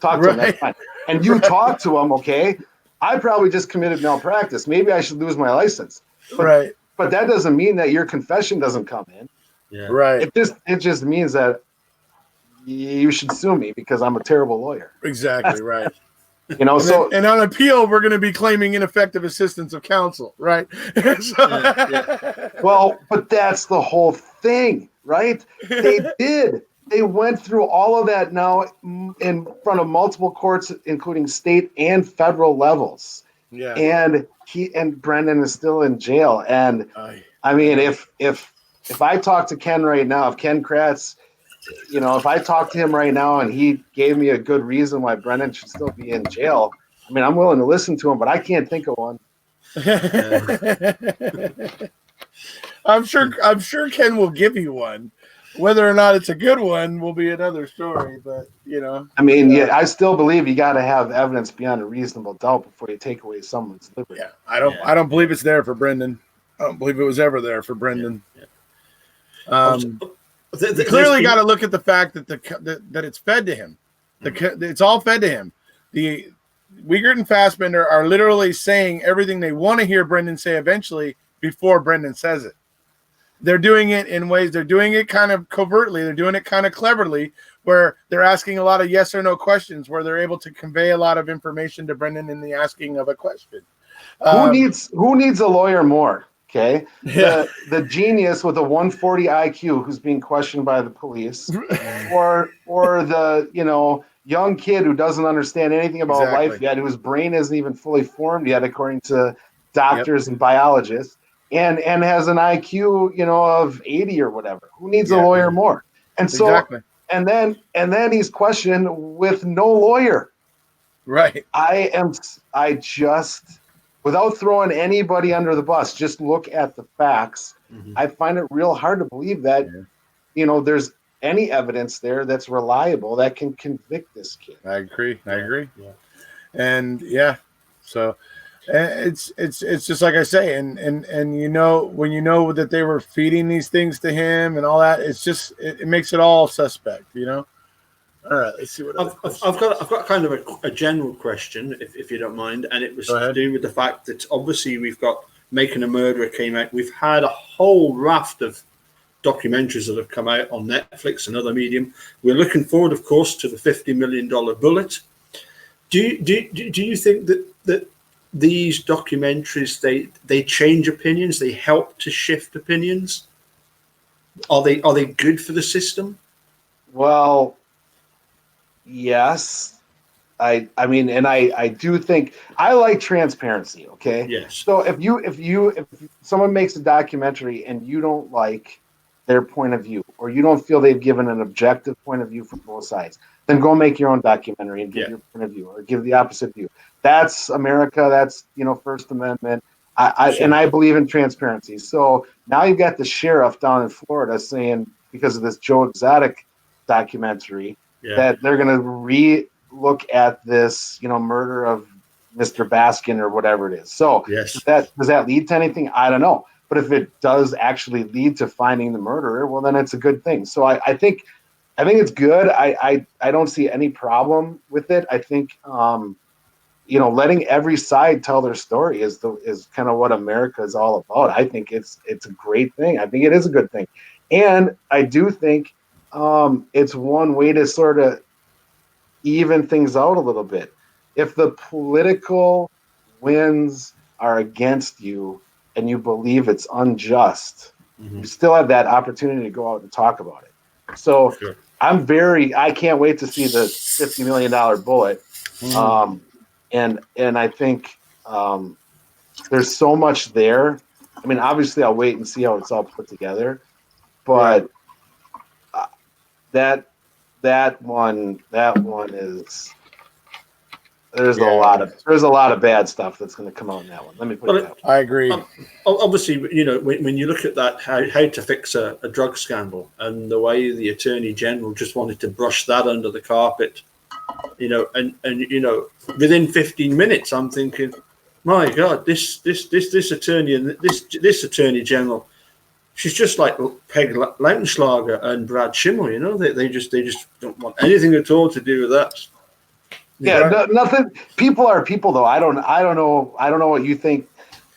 Talk to him. That's fine. And you talk to him, okay? I probably just committed malpractice. Maybe I should lose my license. But that doesn't mean that your confession doesn't come in. Yeah. Right. It just means that you should sue me because I'm a terrible lawyer. Exactly, right. And on appeal, we're going to be claiming ineffective assistance of counsel, right? Well, but that's the whole thing, right? They did. They went through all of that now in front of multiple courts, including state and federal levels. Yeah. And Brendan is still in jail. And I mean, if I talk to Ken right now, if Ken Kratz, if I talk to him right now and he gave me a good reason why Brendan should still be in jail, I mean, I'm willing to listen to him, but I can't think of one. I'm sure Ken will give you one. Whether or not it's a good one will be another story, but I mean, I still believe you got to have evidence beyond a reasonable doubt before you take away someone's liberty. Yeah, I don't believe it's there for Brendan. I don't believe it was ever there for Brendan. They clearly got to look at the fact that that it's fed to him. It's all fed to him. The Wiegert and Fassbender are literally saying everything they want to hear Brendan say eventually before Brendan says it. they're doing it in ways, they're doing it kind of covertly, they're doing it kind of cleverly, where they're asking a lot of yes or no questions, where they're able to convey a lot of information to Brendan in the asking of a question. Who needs a lawyer more? Okay, Yeah. the genius with a 140 IQ who's being questioned by the police, or the young kid who doesn't understand anything about life yet, whose brain isn't even fully formed yet, according to doctors and biologists, and has an IQ of 80 or whatever. Who needs a lawyer more? And so and then he's questioned with no lawyer. Right. I just, without throwing anybody under the bus, just look at the facts. I find it real hard to believe that, there's any evidence there that's reliable that can convict this kid. I agree. Yeah. And so it's just like I say, and when you know that they were feeding these things to him and all that, it's just it makes it all suspect, All right, let's see what I've got kind of a general question, if you don't mind, and it was to do with the fact that obviously we've got Making a Murderer came out. We've had a whole raft of documentaries that have come out on Netflix and other medium. We're looking forward, of course, to the $50 million bullet. Do you think that these documentaries they change opinions, they help to shift opinions? Are they good for the system? Well, yes. I mean, and I do think I like transparency. Okay. Yes. So if someone makes a documentary and you don't like their point of view, or you don't feel they've given an objective point of view from both sides, then go make your own documentary and give your point of view, or give the opposite view. That's America. That's First Amendment. And I believe in transparency. So now you've got the sheriff down in Florida saying, because of this Joe Exotic documentary, that they're going to re-look at this, murder of Mr. Baskin or whatever it is. So does that lead to anything? I don't know. But if it does actually lead to finding the murderer, well, then it's a good thing. So I think it's good. I don't see any problem with it. I think letting every side tell their story is kind of what America is all about. I think it's a great thing. I think it is a good thing, and I do think it's one way to sort of even things out a little bit. If the political winds are against you and you believe it's unjust, you still have that opportunity to go out and talk about it. So I can't wait to see the $50 million bullet. And I think there's so much there. I mean, obviously I'll wait and see how it's all put together, but that one is, there's a lot of bad stuff that's going to come out in that one. Let me put it that way. I agree. Obviously, when you look at that, how to fix a drug scandal, and the way the Attorney General just wanted to brush that under the carpet, and within 15 minutes, I'm thinking, my God, this attorney and this Attorney General, she's just like Peg Lautenschlager and Brad Schimmel. They just don't want anything at all to do with that. Nothing. People are people, though. I don't know what you think,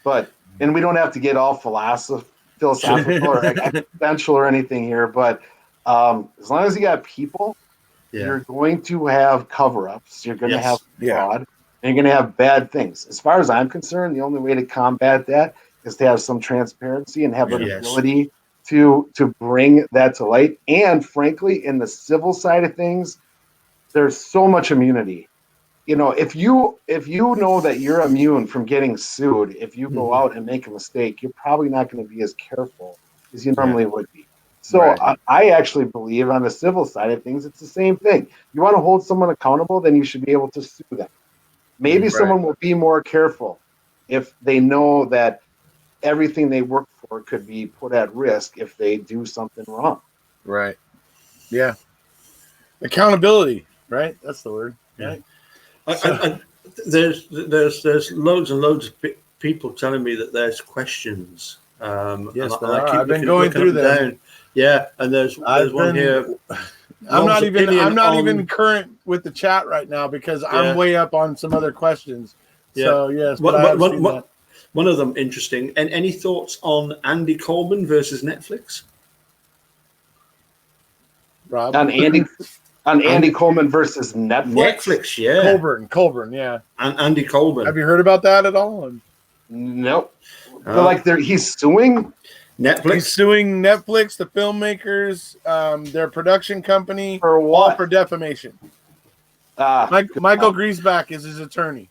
and we don't have to get all philosophical or existential or anything here, but as long as you got people, you're going to have cover-ups, you're going to have fraud, and you're going to have bad things. As far as I'm concerned, the only way to combat that is to have some transparency and have an ability to bring that to light. And frankly, in the civil side of things, there's so much immunity. If you know that you're immune from getting sued, if you go out and make a mistake, you're probably not going to be as careful as you normally would be. So I actually believe on the civil side of things, it's the same thing. You want to hold someone accountable, then you should be able to sue them. Maybe someone will be more careful if they know that everything they work for could be put at risk if they do something wrong. Right. Yeah. Accountability. Right. That's the word. Right. There's loads and loads of people telling me that there's questions. Yes, I've been going through them. Yeah, and there's one here. I'm not even current with the chat right now because I'm way up on some other questions. Yeah. So yes, but One of them interesting. And any thoughts on Andy Coleman versus Netflix? Rob? On Andy Coleman versus Netflix? Netflix, yeah. Colburn, yeah. And Andy Coleman. Have you heard about that at all? Nope. He's suing Netflix. He's suing Netflix, the filmmakers, their production company, for what? all for defamation. Michael Griesbach is his attorney.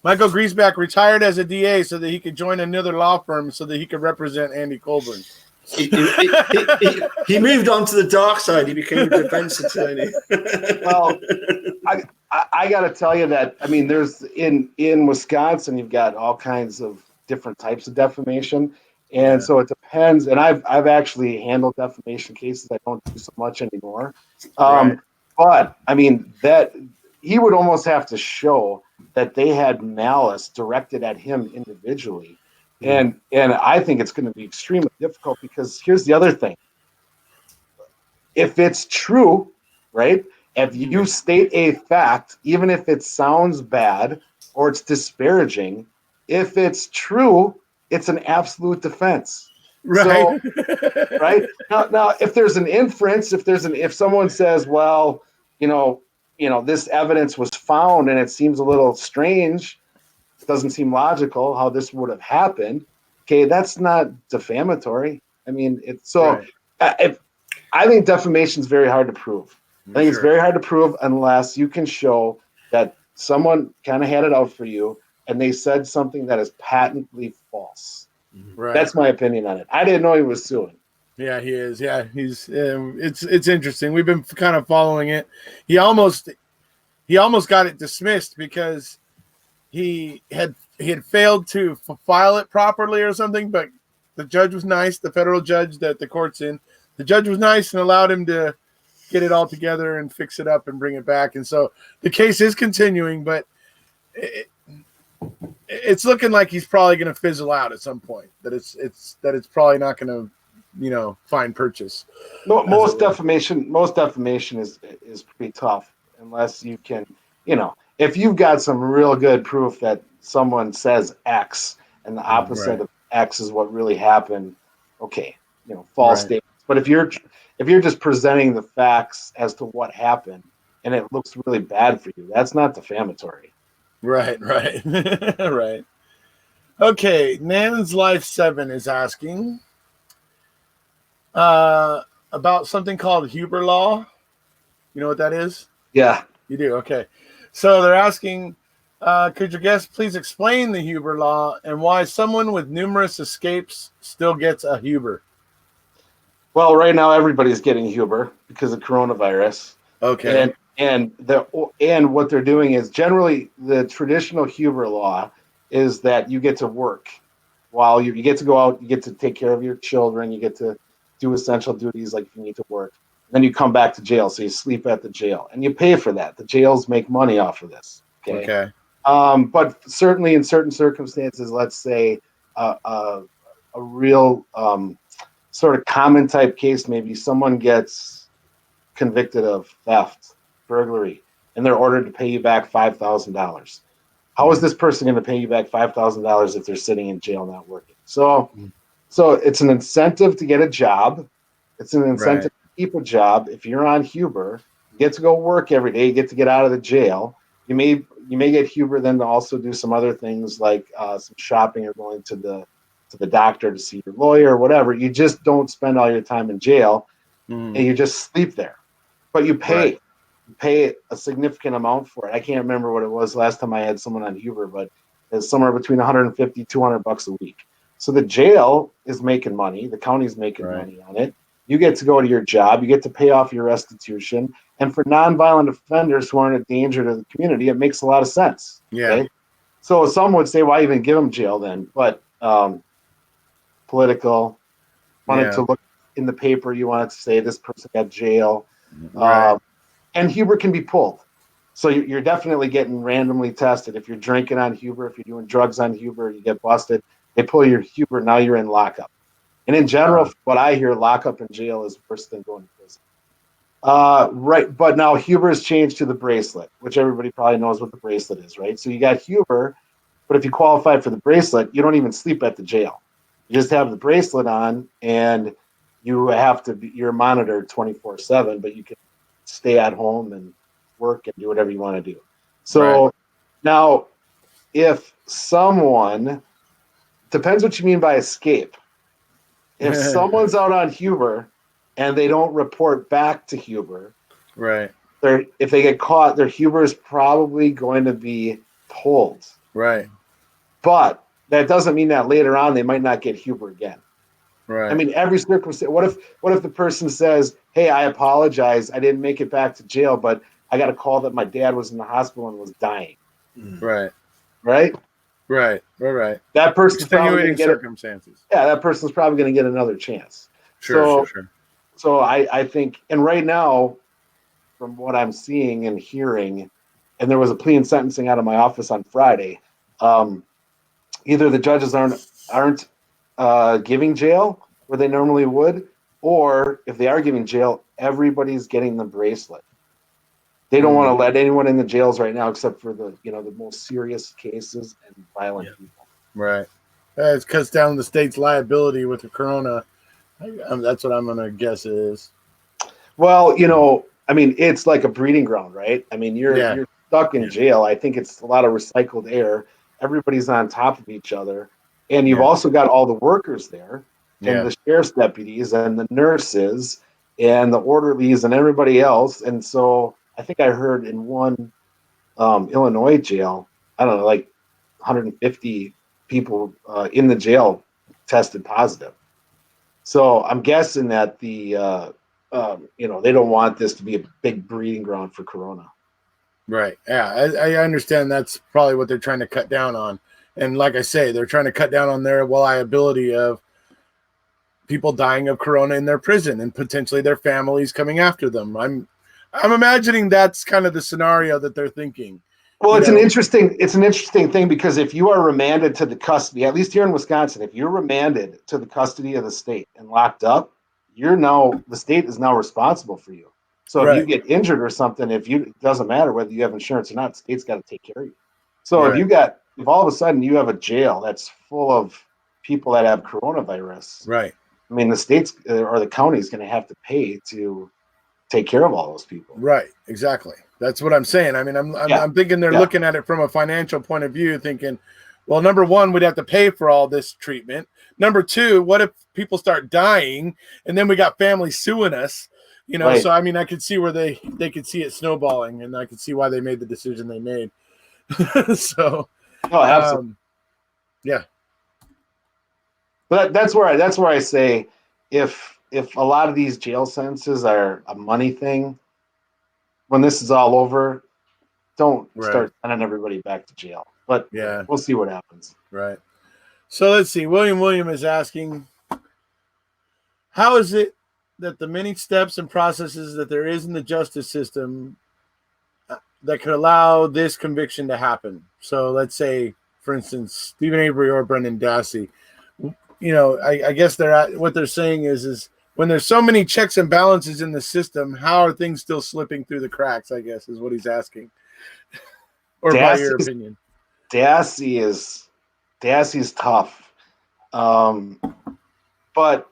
Michael Griesbach retired as a DA so that he could join another law firm so that he could represent Andy Colburn. He moved on to the dark side. He became a defense attorney. Well, I got to tell you that, I mean, there's in Wisconsin, you've got all kinds of different types of defamation. And so it depends. And I've actually handled defamation cases. I don't do so much anymore. But I mean, that he would almost have to show that they had malice directed at him individually. And I think it's going to be extremely difficult, because here's the other thing. If it's true, right? If you state a fact, even if it sounds bad or it's disparaging, if it's true, it's an absolute defense. Right. So, right now, if there's an inference, if someone says, well, this evidence was found and it seems a little strange, it doesn't seem logical how this would have happened. Okay, that's not defamatory. I mean, I think defamation is very hard to prove. I think it's very hard to prove unless you can show that someone kind of had it out for you and they said something that is patently false. Right. That's my opinion on it. I didn't know he was suing. Yeah, he is. Yeah, he's. It's interesting. We've been kind of following it. He almost got it dismissed because he had failed to file it properly or something. But the judge was nice. The federal judge that the court's in, the judge was nice and allowed him to get it all together and fix it up and bring it back. And so the case is continuing, but it's looking like he's probably going to fizzle out at some point. That it's probably not going to, find purchase. Most defamation is pretty tough unless you can, if you've got some real good proof that someone says X and the opposite of X is what really happened. Okay, false statements. But if you're just presenting the facts as to what happened and it looks really bad for you, that's not defamatory. Right. Right. Okay, Nan's Life 7 is asking about something called Huber Law. You know what that is? Yeah. You do? Okay. So they're asking, could your guest please explain the Huber Law and why someone with numerous escapes still gets a Huber? Well, right now everybody's getting Huber because of coronavirus. Okay. And what they're doing is generally the traditional Huber Law is that you get to work while you get to go out, you get to take care of your children, you get to do essential duties like if you need to work. Then you come back to jail, so you sleep at the jail, and you pay for that. The jails make money off of this. Okay. But certainly in certain circumstances, let's say a real sort of common type case, maybe someone gets convicted of theft, burglary, and they're ordered to pay you back $5,000. How is this person going to pay you back $5,000 if they're sitting in jail not working? So it's an incentive to get a job. It's an incentive to keep a job. If you're on Huber, you get to go work every day. You get to get out of the jail. You may get Huber then to also do some other things like some shopping or going to the doctor to see your lawyer or whatever. You just don't spend all your time in jail and you just sleep there. But you pay. You pay a significant amount for it. I can't remember what it was last time I had someone on Huber, but it's somewhere between $150, $200 a week. So the jail is making money. The county's making money on it. You get to go to your job. You get to pay off your restitution. And for nonviolent offenders who aren't a danger to the community, it makes a lot of sense. Yeah. Okay? So some would say, why even give them jail then? But political, wanted to look in the paper. You wanted to say this person got jail. And Huber can be pulled. So you're definitely getting randomly tested. If you're drinking on Huber, if you're doing drugs on Huber, you get busted. They pull your Huber, now you're in lockup. And in general, what I hear, lockup in jail is worse than going to prison. But now Huber has changed to the bracelet, which everybody probably knows what the bracelet is, right? So you got Huber, But if you qualify for the bracelet, you don't even sleep at the jail. You just have the bracelet on, and you're monitored 24/7, but you can stay at home and work and do whatever you want to do. So now, if someone, depends what you mean by escape. If someone's out on Huber and they don't report back to Huber, right. If they get caught, their Huber is probably going to be pulled. Right. But that doesn't mean that later on they might not get Huber again. Right. I mean, every circumstance. What if the person says, "Hey, I apologize. I didn't make it back to jail, but I got a call that my dad was in the hospital and was dying." Right. Right. Right. Right. That person's probably going Extenuating to get circumstances. that person's probably going to get another chance. Sure. So I think, and right now, from what I'm seeing and hearing, and there was a plea and sentencing out of my office on Friday. Either the judges aren't giving jail where they normally would, or if they are giving jail, everybody's getting the bracelet. They don't want to let anyone in the jails right now, except for the most serious cases and violent people. Right. It cuts down the state's liability with the corona. That's what I'm going to guess it is. Well, I mean, it's like a breeding ground, right? I mean, you're stuck in jail. I think it's a lot of recycled air. Everybody's on top of each other. And you've also got all the workers there, and the sheriff's deputies and the nurses and the orderlies and everybody else. And so I think I heard in one Illinois jail, I don't know, like 150 people in the jail tested positive. So I'm guessing that they don't want this to be a big breeding ground for corona. Right. Yeah, I understand that's probably what they're trying to cut down on. And like I say, they're trying to cut down on their liability of people dying of corona in their prison and potentially their families coming after them. I'm imagining that's kind of the scenario that they're thinking. Well, it's an interesting thing, because if you are remanded to the custody, at least here in Wisconsin, if you're remanded to the custody of the state and locked up, the state is now responsible for you. So if you get injured or something, it doesn't matter whether you have insurance or not, the state's got to take care of you. So if all of a sudden you have a jail that's full of people that have coronavirus, right? I mean, the state's or the county is going to have to pay to take care of all those people. Right. Exactly. That's what I'm saying. I mean, I'm thinking they're looking at it from a financial point of view, thinking, well, number one, we'd have to pay for all this treatment. Number two, what if people start dying and then we got families suing us? So I mean, I could see where they could see it snowballing, and I could see why they made the decision they made. So, absolutely. Yeah. But that's where I say, if a lot of these jail sentences are a money thing, when this is all over, don't start sending everybody back to jail. But we'll see what happens. Right. So let's see. William is asking, how is it that the many steps and processes that there is in the justice system that could allow this conviction to happen? So let's say, for instance, Steven Avery or Brendan Dassey. I guess what they're saying is when there's so many checks and balances in the system, how are things still slipping through the cracks, I guess, is what he's asking. Or by your opinion. Dassey's tough. But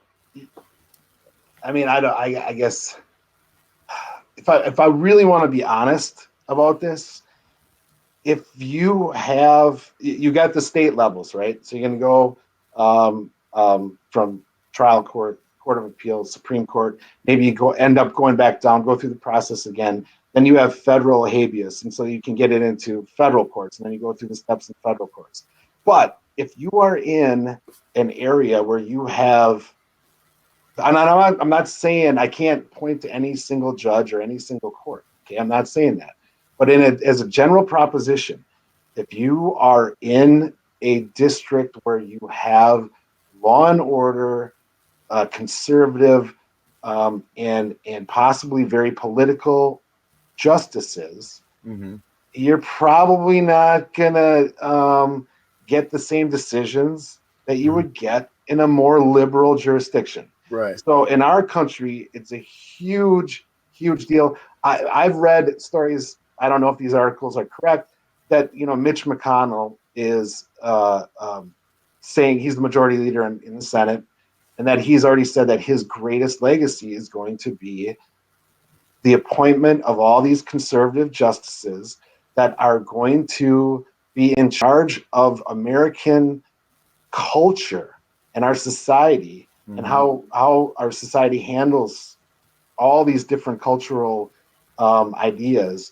I mean, I guess if I really want to be honest about this, if you got the state levels, right? So you're going to go from trial court, Court of Appeals, Supreme Court. Maybe you end up going back down, go through the process again. Then you have federal habeas, and so you can get it into federal courts, and then you go through the steps in federal courts. But if you are in an area where you have, and I'm not saying I can't point to any single judge or any single court. Okay, I'm not saying that. But as a general proposition, if you are in a district where you have law and order, conservative, and possibly very political justices, you're probably not gonna get the same decisions that you would get in a more liberal jurisdiction. Right. So in our country, it's a huge, huge deal. I've read stories, I don't know if these articles are correct, that Mitch McConnell is saying he's the majority leader in the Senate, and that he's already said that his greatest legacy is going to be the appointment of all these conservative justices that are going to be in charge of American culture and our society, and how our society handles all these different cultural ideas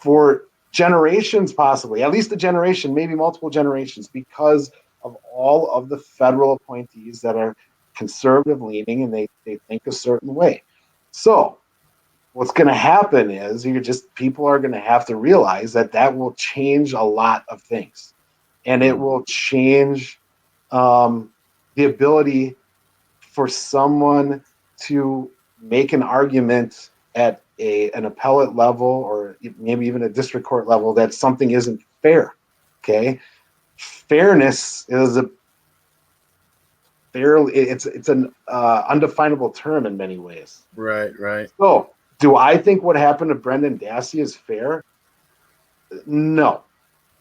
for generations, possibly at least a generation, maybe multiple generations, because of all of the federal appointees that are conservative leaning and they think a certain way. So what's going to happen is people are going to have to realize that will change a lot of things, and it will change the ability for someone to make an argument at an appellate level or maybe even a district court level that something isn't fair. Okay, fairness is it's an undefinable term in many ways. Right. So, do I think what happened to Brendan Dassey is fair? No.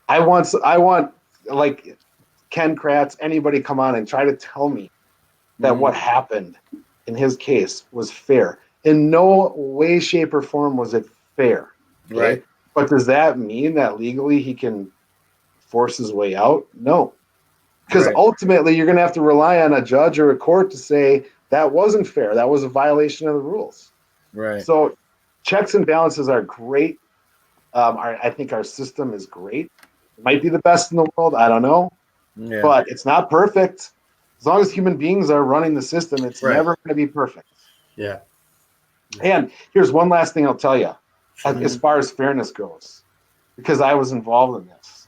I want like Ken Kratz, anybody come on and try to tell me that what happened in his case was fair. In no way, shape, or form was it fair. Okay? Right. But does that mean that legally he can force his way out? No. Because ultimately you're going to have to rely on a judge or a court to say that wasn't fair. That was a violation of the rules. Right. So checks and balances are great. I think our system is great. It might be the best in the world. I don't know. Yeah. But it's not perfect. As long as human beings are running the system, it's never going to be perfect. Yeah. And here's one last thing I'll tell you, as far as fairness goes, because I was involved in this.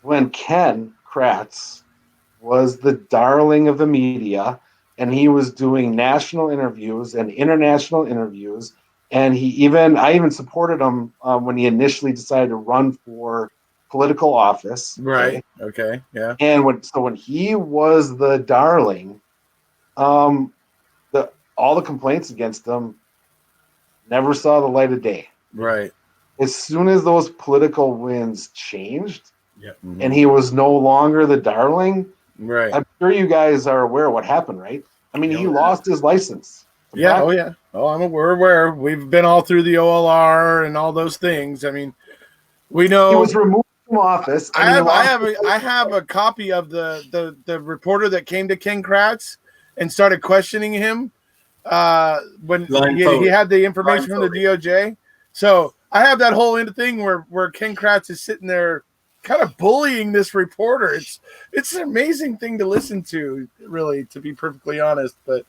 When Ken Kratz was the darling of the media, and he was doing national interviews and international interviews, and I even supported him when he initially decided to run for political office. Right. Okay. Yeah. And when he was the darling, all the complaints against him never saw the light of day. Right. As soon as those political winds changed, Mm-hmm. and he was no longer the darling, right. I'm sure you guys are aware of what happened, right? I mean, he lost his license. Yeah. Oh, yeah. Oh, we're aware. We've been all through the OLR and all those things. I mean, we know he was removed from office. I have a copy of the reporter that came to Ken Kratz and started questioning him when he had the information from the DOJ. So I have that whole thing where Ken Kratz is sitting there kind of bullying this reporter. It's an amazing thing to listen to, really, to be perfectly honest. But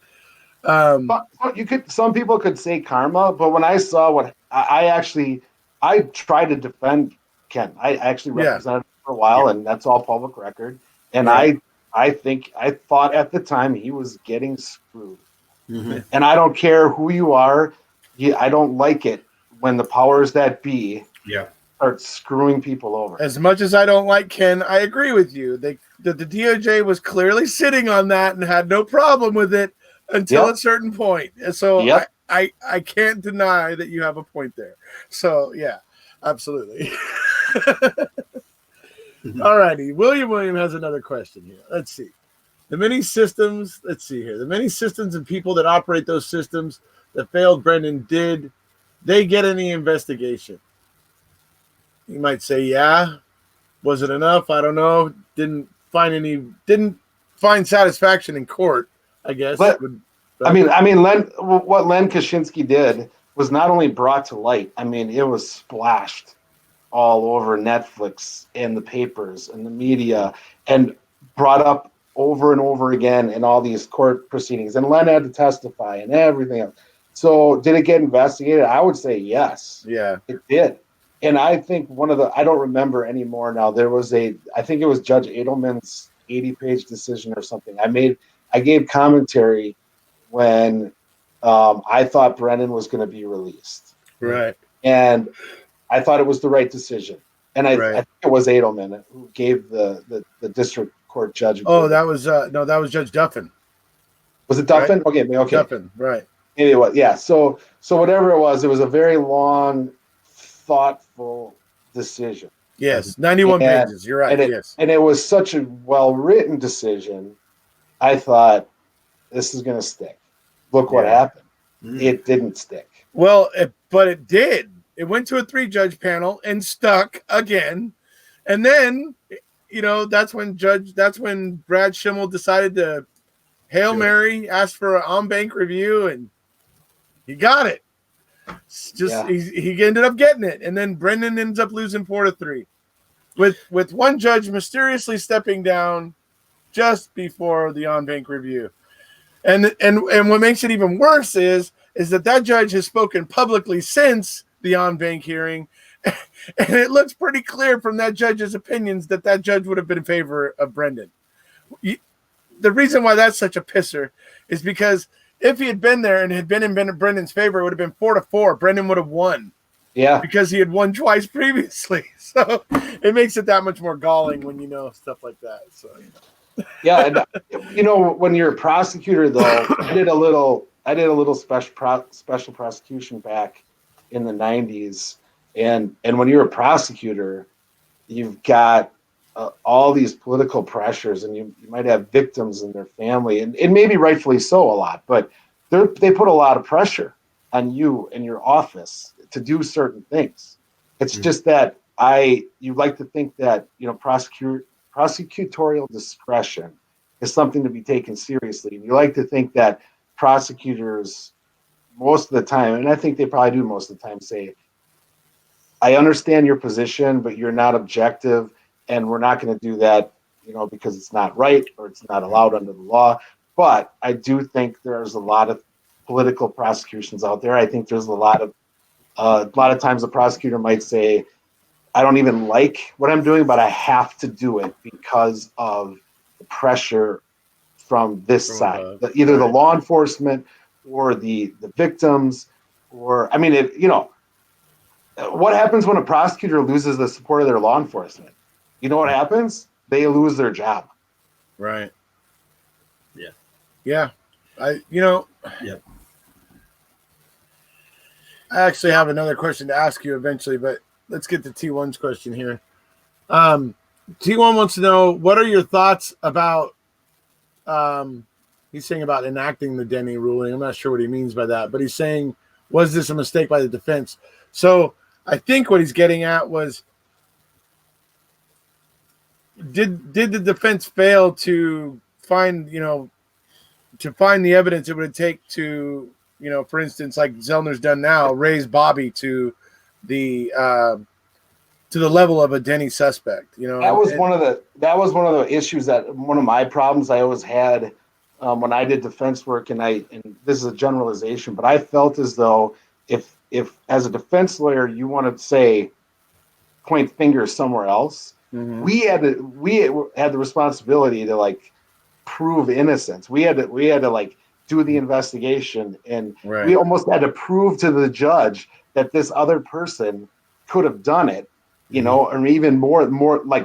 some people could say karma, but when I saw what I tried to defend Ken. I actually represented him for a while, and that's all public record. And I thought at the time he was getting screwed. And I don't care who you are. I don't like it when the powers that be start screwing people over. As much as I don't like Ken, I agree with you. The DOJ was clearly sitting on that and had no problem with it until a certain point. And so I can't deny that you have a point there. So, yeah, absolutely. All righty. William has another question here. Let's see. The many systems and people that operate those systems that failed Brendan, did they get any investigation? You might say, yeah. Was it enough? I don't know. Didn't find satisfaction in court, I guess. What Len Kaczynski did was not only brought to light, I mean, it was splashed all over Netflix and the papers and the media and brought up over and over again in all these court proceedings. And Len had to testify and everything else. So did it get investigated? I would say yes. Yeah, it did. And I think I don't remember anymore now. I think it was Judge Edelman's 80-page decision or something. I gave commentary when I thought Brennan was going to be released. Right. And I thought it was the right decision. And I think it was Edelman who gave the district court judge. Oh, that was Judge Duffin. Was it Duffin? Right? Okay. Duffin, right. Maybe it was, yeah. So whatever it was a very long, thoughtful decision. Yes, 91 And, pages. You're right. Yes. and it was such a well-written decision. I thought, this is going to stick. Look what happened. It didn't stick. Well, but it did. It went to a 3-judge panel and stuck again. And then, that's when Brad Schimmel decided to Hail Mary, asked for an en banc review, and he got it. He ended up getting it. And then Brendan ends up losing 4-3 with one judge mysteriously stepping down just before the en banc review. And what makes it even worse is that judge has spoken publicly since the en banc hearing, and it looks pretty clear from that judge's opinions that judge would have been in favor of Brendan. The reason why that's such a pisser is because if he had been there and had been in Brendan's favor, it would have been 4-4. Brendan would have won. Yeah, because he had won twice previously. So it makes it that much more galling when you know stuff like that. So yeah, and when you're a prosecutor, though, I did a little special prosecution back in the 90s, and when you're a prosecutor, you've got all these political pressures, and you might have victims and their family, and maybe rightfully so a lot, but they put a lot of pressure on you and your office to do certain things. It's just that you like to think that prosecutorial discretion is something to be taken seriously, and you like to think that prosecutors most of the time, and I think they probably do most of the time, say, I understand your position, but you're not objective, and we're not going to do that, because it's not right or it's not allowed under the law. But I do think there's a lot of political prosecutions out there. I think there's a lot of times the prosecutor might say, I don't even like what I'm doing, but I have to do it because of the pressure from this side, either the law enforcement or the victims, or what happens when a prosecutor loses the support of their law enforcement? You know what happens? They lose their job. Right. Yeah. Yeah. I actually have another question to ask you eventually, but let's get to T1's question here. T1 wants to know, what are your thoughts about, he's saying about enacting the Denny ruling. I'm not sure what he means by that, but he's saying, was this a mistake by the defense? So I think what he's getting at was, did the defense fail to find the evidence it would take to, for instance, like Zellner's done now, raise Bobby to the level of a Denny suspect? That was one of the issues, that one of my problems I always had when I did defense work, and this is a generalization, but I felt as though if as a defense lawyer you want to say point fingers somewhere else, we had the responsibility to prove innocence. We had to do the investigation, and we almost had to prove to the judge that this other person could have done it, or even more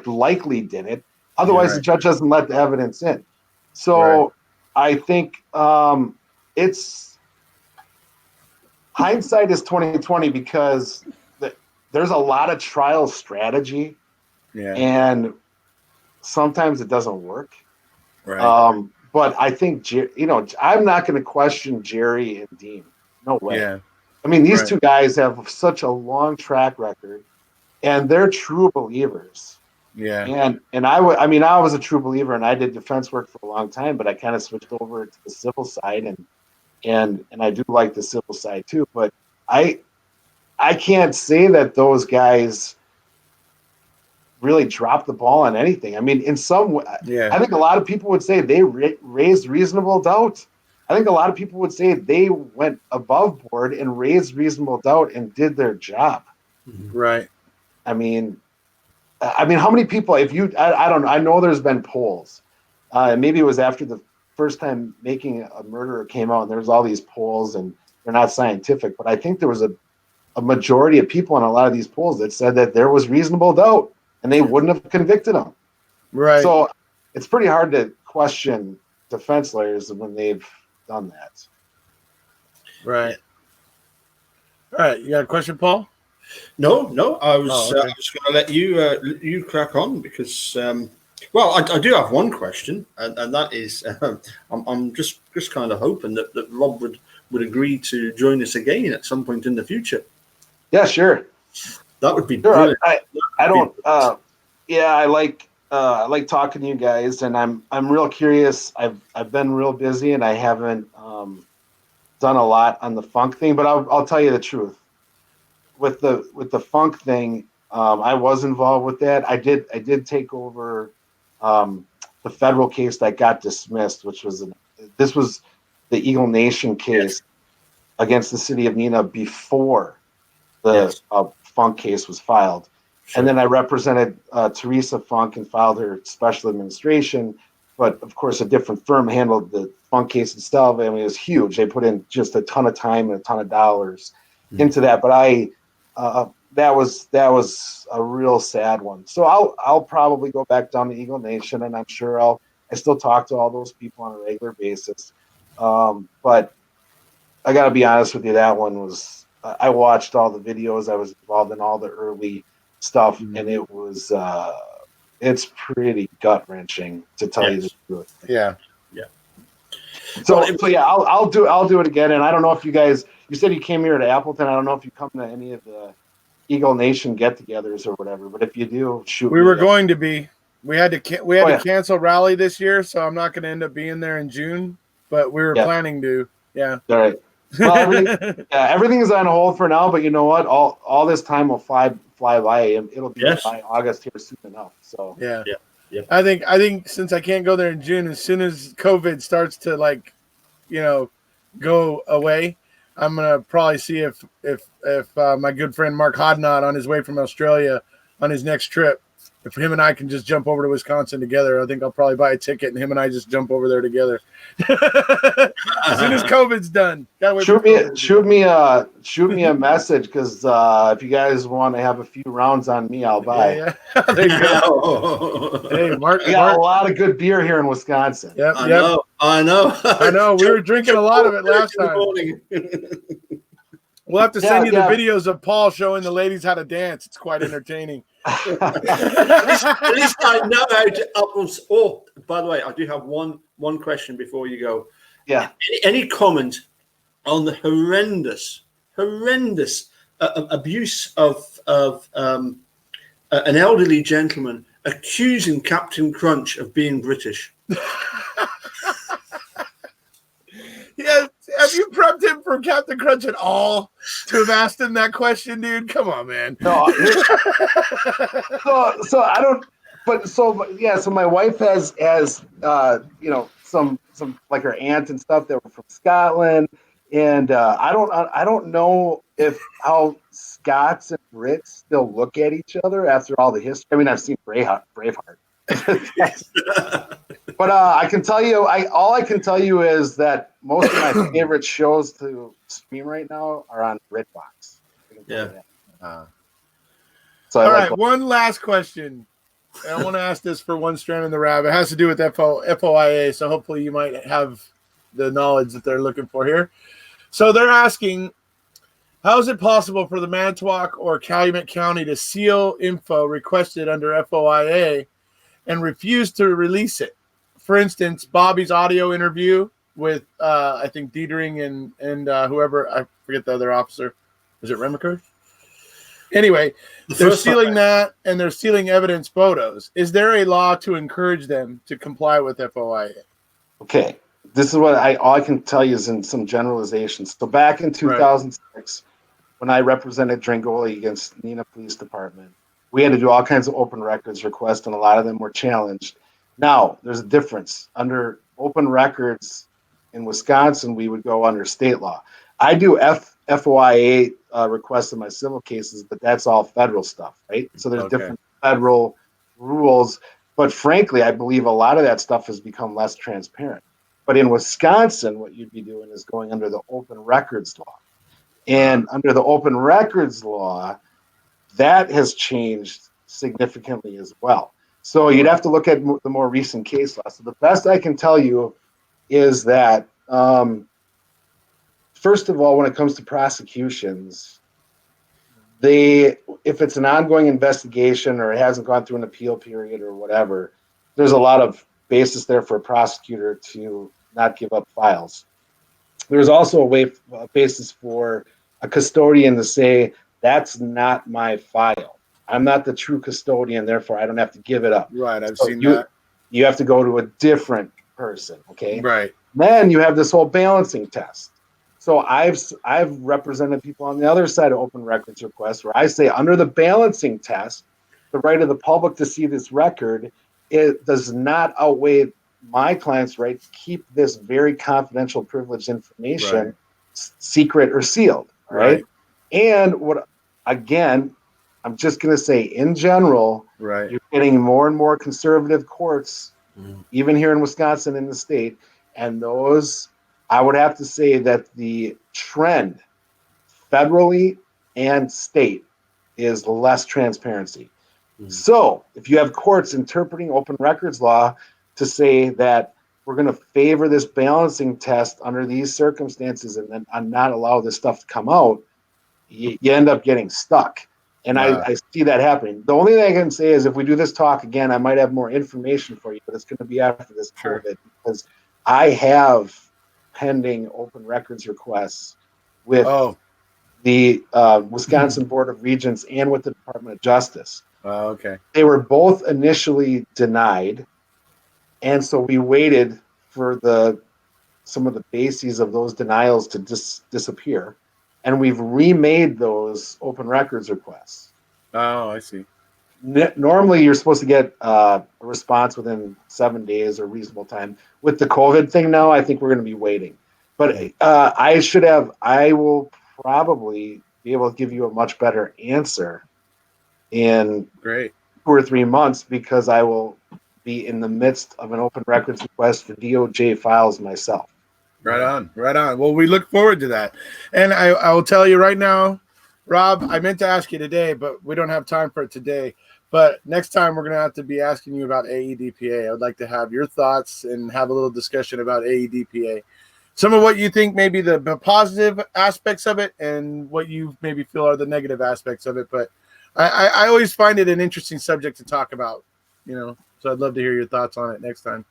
likely did it. Otherwise, the judge doesn't let the evidence in. So I think it's hindsight is 20/20, because there's a lot of trial strategy, and sometimes it doesn't work. Right. But I think I'm not going to question Jerry and Dean. No way. Yeah. I mean, these two guys have such a long track record, and they're true believers. Yeah. And I was a true believer, and I did defense work for a long time, but I kind of switched over to the civil side, and I do like the civil side too. But I can't say that those guys really dropped the ball on anything. I mean, in some way, I think a lot of people would say they raised reasonable doubt. I think a lot of people would say they went above board and raised reasonable doubt and did their job. Right. I mean, how many people, I don't know, I know there's been polls. Maybe it was after the first time Making a Murderer came out, and there's all these polls, and they're not scientific, but I think there was a majority of people on a lot of these polls that said that there was reasonable doubt, and they wouldn't have convicted them. Right. So it's pretty hard to question defense lawyers when they've done that. Right. All right. You got a question, Paul? No, I was Oh, okay. I was going to let you crack on because well, I do have one question, and that is I'm just kind of hoping that Rob would agree to join us again at some point in the future. Yeah, sure. That would be Sure. brilliant. I don't. Yeah, I like talking to you guys, and I'm real curious. I've been real busy, and I haven't done a lot on the funk thing. But I'll tell you the truth. With the funk thing, I was involved with that. I did take over the federal case that got dismissed, this was the Eagle Nation case against the city of Neenah before the Funk case was filed. Sure. And then I represented Teresa Funk and filed her special administration. But of course, a different firm handled the Funk case itself. I mean, it was huge. They put in just a ton of time and a ton of dollars into that. But that was a real sad one. So I'll probably go back down to Eagle Nation, and I'm sure I still talk to all those people on a regular basis. But I got to be honest with you, that one was. I watched all the videos. I was involved in all the early stuff, and it was it's pretty gut wrenching to tell you the truth. Yeah. So yeah, I'll do it again. And I don't know if you guys. You said you came here to Appleton. I don't know if you come to any of the Eagle Nation get-togethers or whatever. But if you do, shoot. We were going to be. We had to cancel rally this year, so I'm not going to end up being there in June. But we were planning to. Yeah. All right. Well, everything is on hold for now, but you know what? All this time will fly by. It'll be by August here soon enough. So yeah. I think since I can't go there in June, as soon as COVID starts to go away, I'm gonna probably see if my good friend Mark Hodnott on his way from Australia on his next trip, if him and I can just jump over to Wisconsin together. I think I'll probably buy a ticket and him and I just jump over there together. As soon as COVID's done. Shoot me a message, because if you guys want to have a few rounds on me, I'll buy. Yeah. There you go. Hey, Mark. We got a lot of good beer here in Wisconsin. Yep. I know. We were drinking a lot of it last time. We'll have to send you the videos of Paul showing the ladies how to dance. It's quite entertaining. At least I know how to apples. Oh, by the way, I do have one question before you go. Yeah. Any comment on the horrendous abuse of an elderly gentleman accusing Captain Crunch of being British? Yeah, have you prepped him for Captain Crunch at all to have asked him that question, dude? Come on, man. No. So I don't. But so my wife has some like her aunt and stuff that were from Scotland, and I don't know how Scots and Brits still look at each other after all the history. I mean, I've seen Braveheart. But I can tell you, all I can tell you is that most of my favorite shows to stream right now are on Redbox. Yeah. So all right, one last question. I want to ask this for one strand in the rabbit. It has to do with FOIA, so hopefully you might have the knowledge that they're looking for here. So they're asking, how is it possible for the Manitowoc or Calumet County to seal info requested under FOIA and refuse to release it? For instance, Bobby's audio interview with, I think, Dietering and whoever, I forget the other officer. Was it Remaker? Anyway, they're stealing that, and they're stealing evidence photos. Is there a law to encourage them to comply with FOIA? Okay. This is what all I can tell you is in some generalizations. So back in 2006, when I represented Drangoli against Neenah Police Department, we had to do all kinds of open records requests, and a lot of them were challenged. Now, there's a difference. Under open records in Wisconsin, we would go under state law. I do FOIA requests in my civil cases, but that's all federal stuff, right? So there's different federal rules. But frankly, I believe a lot of that stuff has become less transparent. But in Wisconsin, what you'd be doing is going under the open records law. And under the open records law, that has changed significantly as well. So you'd have to look at the more recent case law. So the best I can tell you is that, first of all, when it comes to prosecutions, if it's an ongoing investigation or it hasn't gone through an appeal period or whatever, there's a lot of basis there for a prosecutor to not give up files. There's also a basis for a custodian to say, that's not my file. I'm not the true custodian, therefore I don't have to give it up. Right, I've seen that. You have to go to a different person, okay? Right. Then you have this whole balancing test. So I've represented people on the other side of open records requests where I say under the balancing test, the right of the public to see this record, it does not outweigh my client's right to keep this very confidential, privileged information secret or sealed. Right. And again, I'm just going to say in general, you're getting more and more conservative courts, even here in Wisconsin in the state. And those, I would have to say that the trend federally and state is less transparency. So if you have courts interpreting open records law to say that we're going to favor this balancing test under these circumstances and then not allow this stuff to come out, you end up getting stuck. And I see that happening. The only thing I can say is if we do this talk again, I might have more information for you, but it's going to be after this COVID, because I have pending open records requests with the Wisconsin Board of Regents and with the Department of Justice. Okay. They were both initially denied, and so we waited for some of the bases of those denials to disappear, and we've remade those open records requests. Oh, I see. Normally, you're supposed to get a response within 7 days or reasonable time. With the COVID thing now, I think we're going to be waiting. But I will probably be able to give you a much better answer in 2 or 3 months, because I will be in the midst of an open records request for DOJ files myself. Right on. Well, we look forward to that. And I will tell you right now, Rob, I meant to ask you today, but we don't have time for it today. But next time we're going to have to be asking you about AEDPA. I would like to have your thoughts and have a little discussion about AEDPA. Some of what you think maybe the positive aspects of it and what you maybe feel are the negative aspects of it. But I always find it an interesting subject to talk about, so I'd love to hear your thoughts on it next time.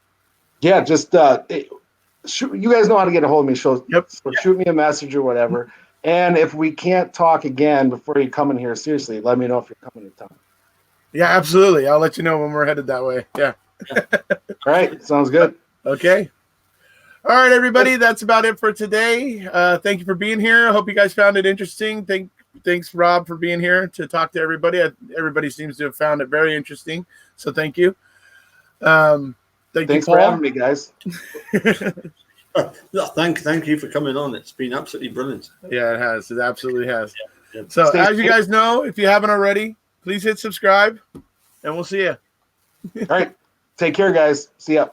Yeah, just you guys know how to get a hold of me. So shoot me a message or whatever. And if we can't talk again before you come in here, seriously, let me know if you're coming to town. Yeah, absolutely. I'll let you know when we're headed that way. Yeah. All right. Sounds good. Okay. All right, everybody. That's about it for today. Thank you for being here. I hope you guys found it interesting. Thanks, Rob, for being here to talk to everybody. Everybody seems to have found it very interesting. So thank you. Thanks for having me, guys. Thank you for coming on. It's been absolutely brilliant. Yeah, it has. It absolutely has. Yeah. So as you guys know, if you haven't already, please hit subscribe, and we'll see you. All right. Take care, guys. See ya.